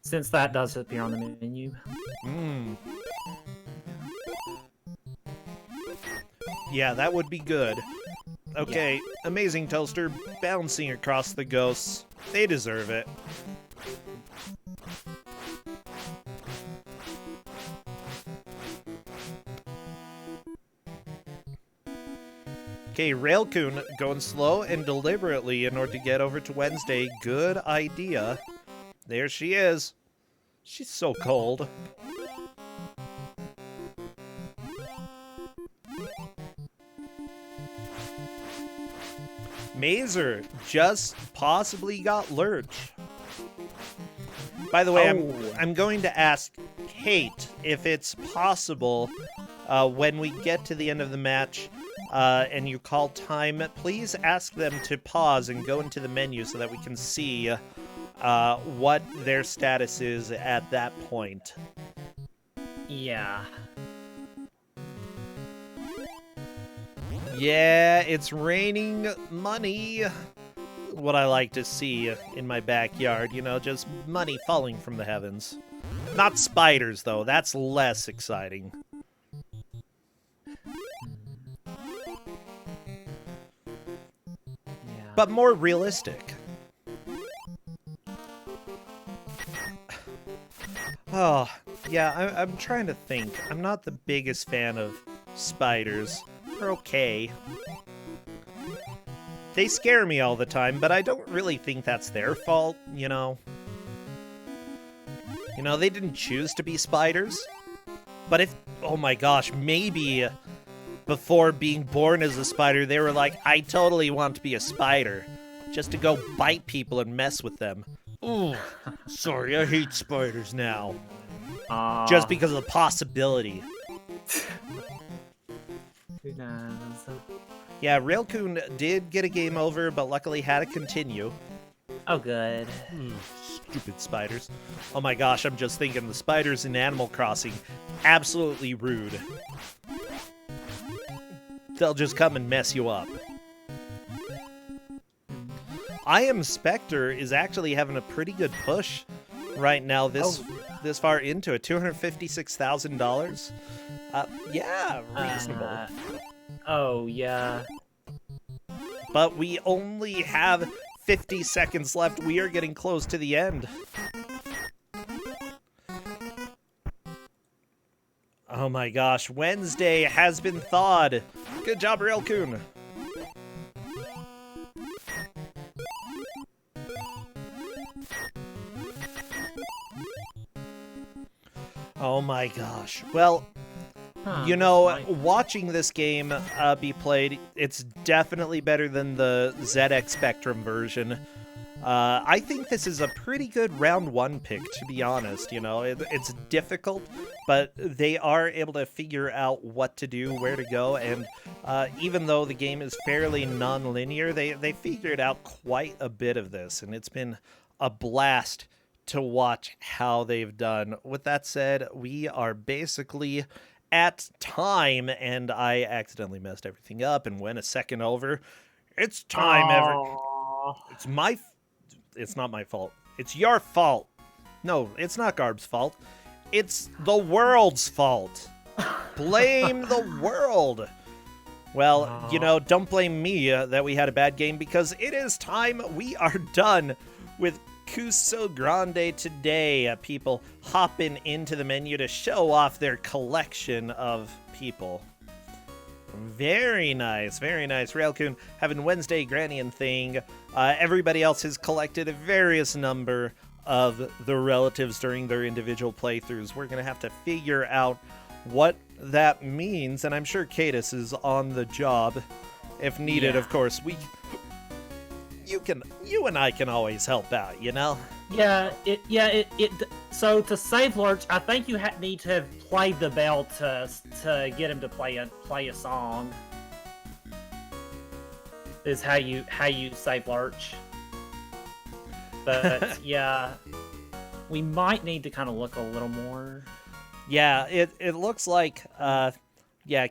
since that does appear on the menu. Yeah, that would be good. Okay, yeah. Amazing Toaster bouncing across the ghosts. They deserve it. Okay, Railcoon going slow and deliberately in order to get over to Wednesday. Good idea. There she is. She's so cold. Mazer just possibly got Lurch. By the way, I'm going to ask Kate if it's possible when we get to the end of the match and you call time, please ask them to pause and go into the menu so that we can see what their status is at that point. Yeah. Yeah, it's raining money. What I like to see in my backyard, you know, just money falling from the heavens. Not spiders, though. That's less exciting. Yeah. But more realistic. Oh, yeah, I'm trying to think. I'm not the biggest fan of spiders. They're okay. They scare me all the time, but I don't really think that's their fault, you know? You know, they didn't choose to be spiders. But if, oh my gosh, maybe before being born as a spider, they were like, I totally want to be a spider. Just to go bite people and mess with them. Ooh, sorry, I hate spiders now. Just because of the possibility. Who knows? Yeah, Railcoon did get a game over, but luckily had to continue. Oh, good. Stupid spiders. Oh my gosh, I'm just thinking the spiders in Animal Crossing, absolutely rude. They'll just come and mess you up. I Am Spectre is actually having a pretty good push right now this far into it. $256,000. Yeah, reasonable. Oh, yeah. But we only have 50 seconds left. We are getting close to the end. Oh my gosh, Wednesday has been thawed. Good job, Railcoon. Oh my gosh. Well, you know, watching this game be played, it's definitely better than the ZX Spectrum version. I think this is a pretty good round one pick, to be honest. You know, it's difficult, but they are able to figure out what to do, where to go, and even though the game is fairly non-linear, they figured out quite a bit of this, and it's been a blast to watch how they've done. With that said, we are basically at time, and I accidentally messed everything up and went a second over. It's time, It's not my fault. It's your fault. No, it's not Garb's fault. It's the world's fault. Blame the world. Well, you know, don't blame me that we had a bad game, because it is time. We are done with Ku5ogrande today. People hopping into the menu to show off their collection of people. Very nice, very nice. Railcoon having Wednesday Granny and thing. Everybody else has collected a various number of the relatives during their individual playthroughs. We're going to have to figure out what that means, and I'm sure Cadus is on the job if needed. Yeah. Of course, you and I can always help out, you know? So to save Lurch, I think you need to have played the bell to get him to play a song. Is how you save Lurch. But yeah, we might need to kind of look a little more. Yeah, it looks like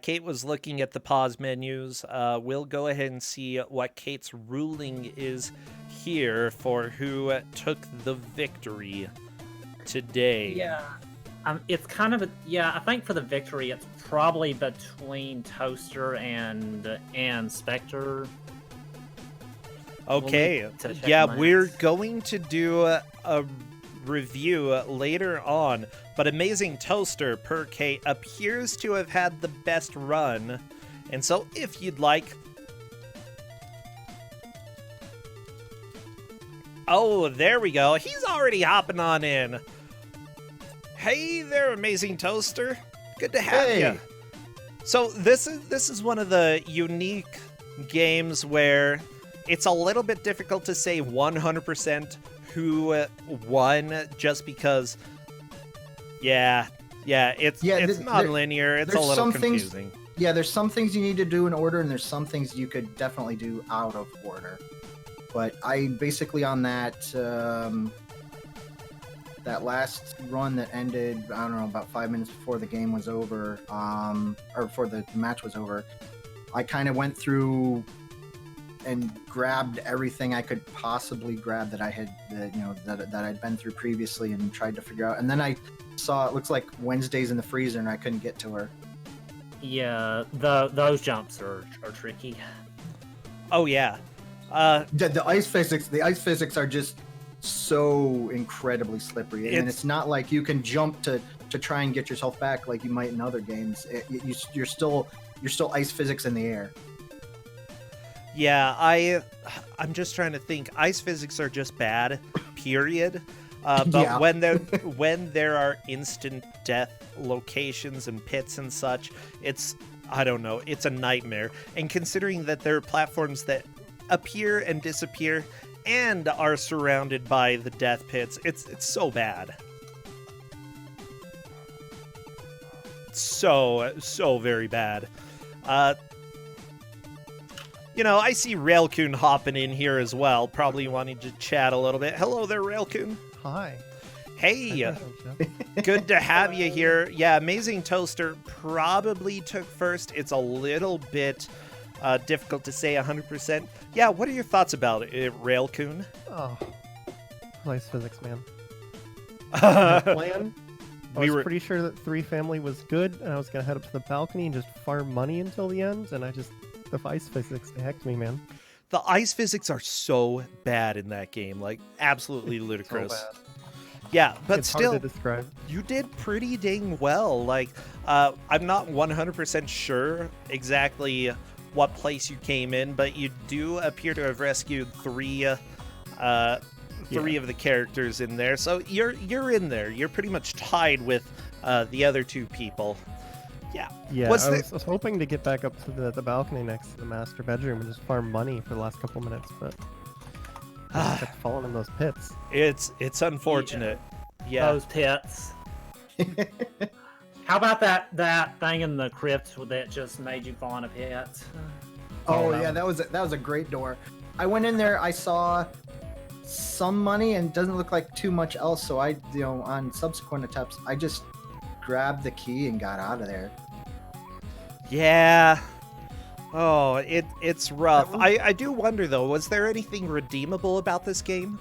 Kate was looking at the pause menus. We'll go ahead and see what Kate's ruling is here for who took the victory today. Yeah. It's kind of I think for the victory, it's probably between Toaster and Spectre. Okay. We're going to do a review later on, but Amazing Toaster, per Kate, appears to have had the best run. And so if you'd like... Oh, there we go. He's already hopping on in. Hey there, Amazing Toaster. Good to have you. So this is one of the unique games where it's a little bit difficult to say 100% who won, just because it's non-linear. It's a little confusing. There's some things you need to do in order, and there's some things you could definitely do out of order. But I basically on that last run that ended, I don't know, about 5 minutes before the game was over, or before the match was over, I kind of went through and grabbed everything I could possibly grab that I had, that I'd been through previously, and tried to figure out. And then I saw it looks like Wednesday's in the freezer, and I couldn't get to her. Yeah, those jumps are tricky. Oh yeah, the ice physics are just so incredibly slippery, and it's not like you can jump to try and get yourself back like you might in other games. You're still ice physics in the air. Yeah, I'm just trying to think. Ice physics are just bad, period. But when there are instant death locations and pits and such, it's a nightmare. And considering that there are platforms that appear and disappear and are surrounded by the death pits, it's so bad. So very bad. You know, I see Railcoon hopping in here as well, probably wanting to chat a little bit. Hello there, Railcoon. Hi. Hey, good to have you here. Yeah, Amazing Toaster probably took first. It's a little bit difficult to say 100%. Yeah, what are your thoughts about it, Railcoon? Oh, nice physics, man. uh, Plan. I was pretty sure that 3 family was good, and I was gonna head up to the balcony and just farm money until the end, and the ice physics, they hecked me, man. The ice physics are so bad in that game, like absolutely ludicrous. So bad. Yeah, but It's still, hard to describe. you did pretty dang well. Like, I'm not 100% sure exactly what place you came in, but you do appear to have rescued 3 of the characters in there. So you're in there. You're pretty much tied with the other 2 people. Yeah. Yeah, I was hoping to get back up to the balcony next to the master bedroom and just farm money for the last couple minutes, but I kept falling in those pits. It's unfortunate. Yeah. Those pits. How about that thing in the crypt that just made you fall in a pit? Oh yeah, that was a great door. I went in there, I saw some money, and it doesn't look like too much else. So on subsequent attempts, I just grabbed the key and got out of there. Yeah. Oh, it's rough. I do wonder though, was there anything redeemable about this game?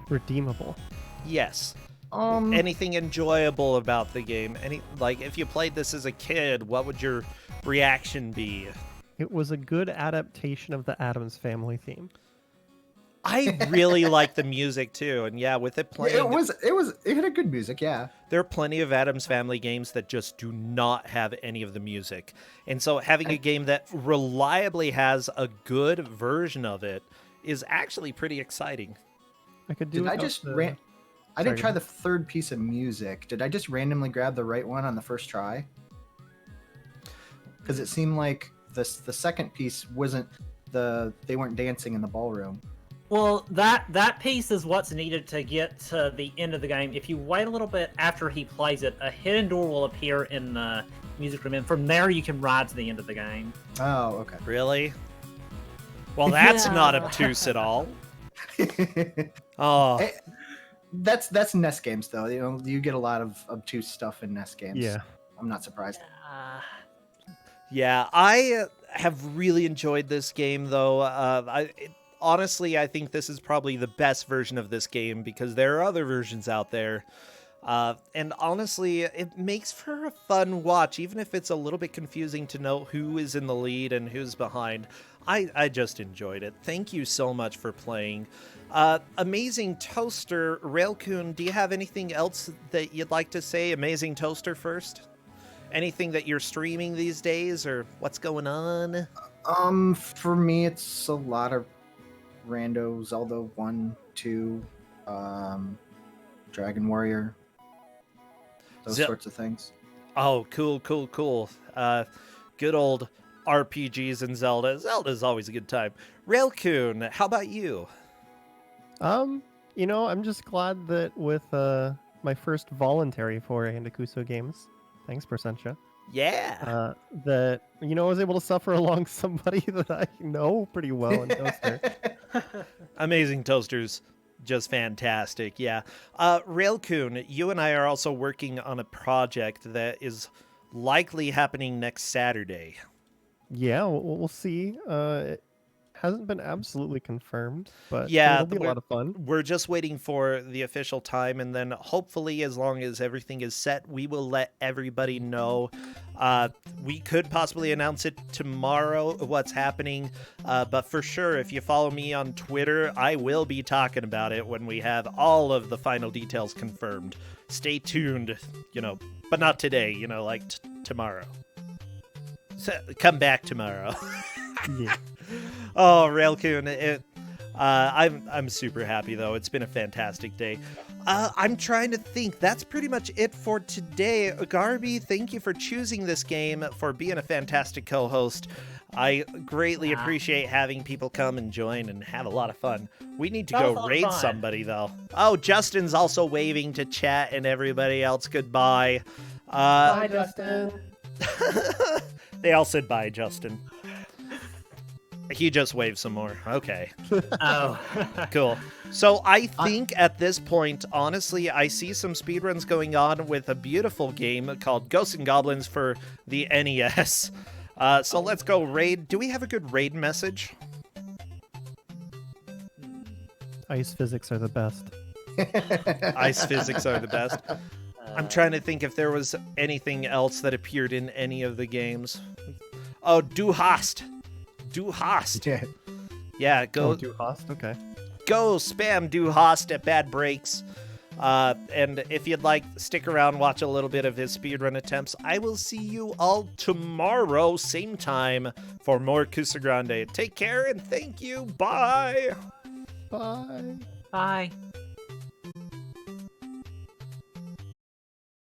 Redeemable. Yes. Anything enjoyable about the game? If you played this as a kid, what would your reaction be? It was a good adaptation of the Addams Family theme. I really like the music too, and yeah, with it playing, it had a good music, yeah. There are plenty of Addams Family games that just do not have any of the music, and so having a game that reliably has a good version of it is actually pretty exciting. I could do. I didn't try the 3rd piece of music. Did I just randomly grab the right one on the first try? Because it seemed like the 2nd piece wasn't they weren't dancing in the ballroom. Well, that piece is what's needed to get to the end of the game. If you wait a little bit after he plays it, a hidden door will appear in the music room, and from there you can ride to the end of the game. Oh, okay. Really? Well, that's not obtuse at all. Oh. That's NES games, though. You get a lot of obtuse stuff in NES games. Yeah. I'm not surprised. Yeah, I have really enjoyed this game, though. Honestly, I think this is probably the best version of this game because there are other versions out there. And honestly, it makes for a fun watch, even if it's a little bit confusing to know who is in the lead and who's behind. I just enjoyed it. Thank you so much for playing. Amazing Toaster, Railcoon, do you have anything else that you'd like to say? Amazing Toaster first? Anything that you're streaming these days, or what's going on? For me, it's a lot of rando Zelda 1, 2, Dragon Warrior, those sorts of things. Oh, cool. Good old RPGs and Zelda. Zelda's always a good time. Railcoon, how about you? I'm just glad that with my first voluntary foray into Ku5ogrande games, thanks, Percentia. Yeah. That I was able to suffer along somebody that I know pretty well in Toaster. Amazing Toaster's just fantastic. Yeah. Railcoon, you and I are also working on a project that is likely happening next Saturday. Yeah, we'll see. It hasn't been absolutely confirmed, but yeah, it'll be a lot of fun. We're just waiting for the official time, and then hopefully, as long as everything is set, we will let everybody know. We could possibly announce it tomorrow, what's happening, but for sure, if you follow me on Twitter, I will be talking about it when we have all of the final details confirmed. Stay tuned, but not today, like tomorrow. So, come back tomorrow. Yeah. Oh, Railcoon, I'm super happy though. It's been a fantastic day. I'm trying to think. That's pretty much it for today. Garby, thank you for choosing this game, for being a fantastic co-host. I greatly appreciate having people come and join and have a lot of fun. We need to go raid somebody though. Oh, Justin's also waving to chat and everybody else goodbye. Bye, Justin. They all said bye, Justin. He just waved some more. Okay. Oh. Cool. So I think at this point, honestly, I see some speedruns going on with a beautiful game called Ghosts and Goblins for the NES. So let's go raid. Do we have a good raid message? Ice physics are the best. Ice physics are the best. I'm trying to think if there was anything else that appeared in any of the games. Oh, Du Hast. Du Hast. Yeah. Yeah, go Du Hast? Okay. go spam Du Hast at Bad Breaks. And if you'd like, stick around, watch a little bit of his speedrun attempts. I will see you all tomorrow, same time, for more Ku5ogrande. Take care and thank you. Bye. Bye. Bye.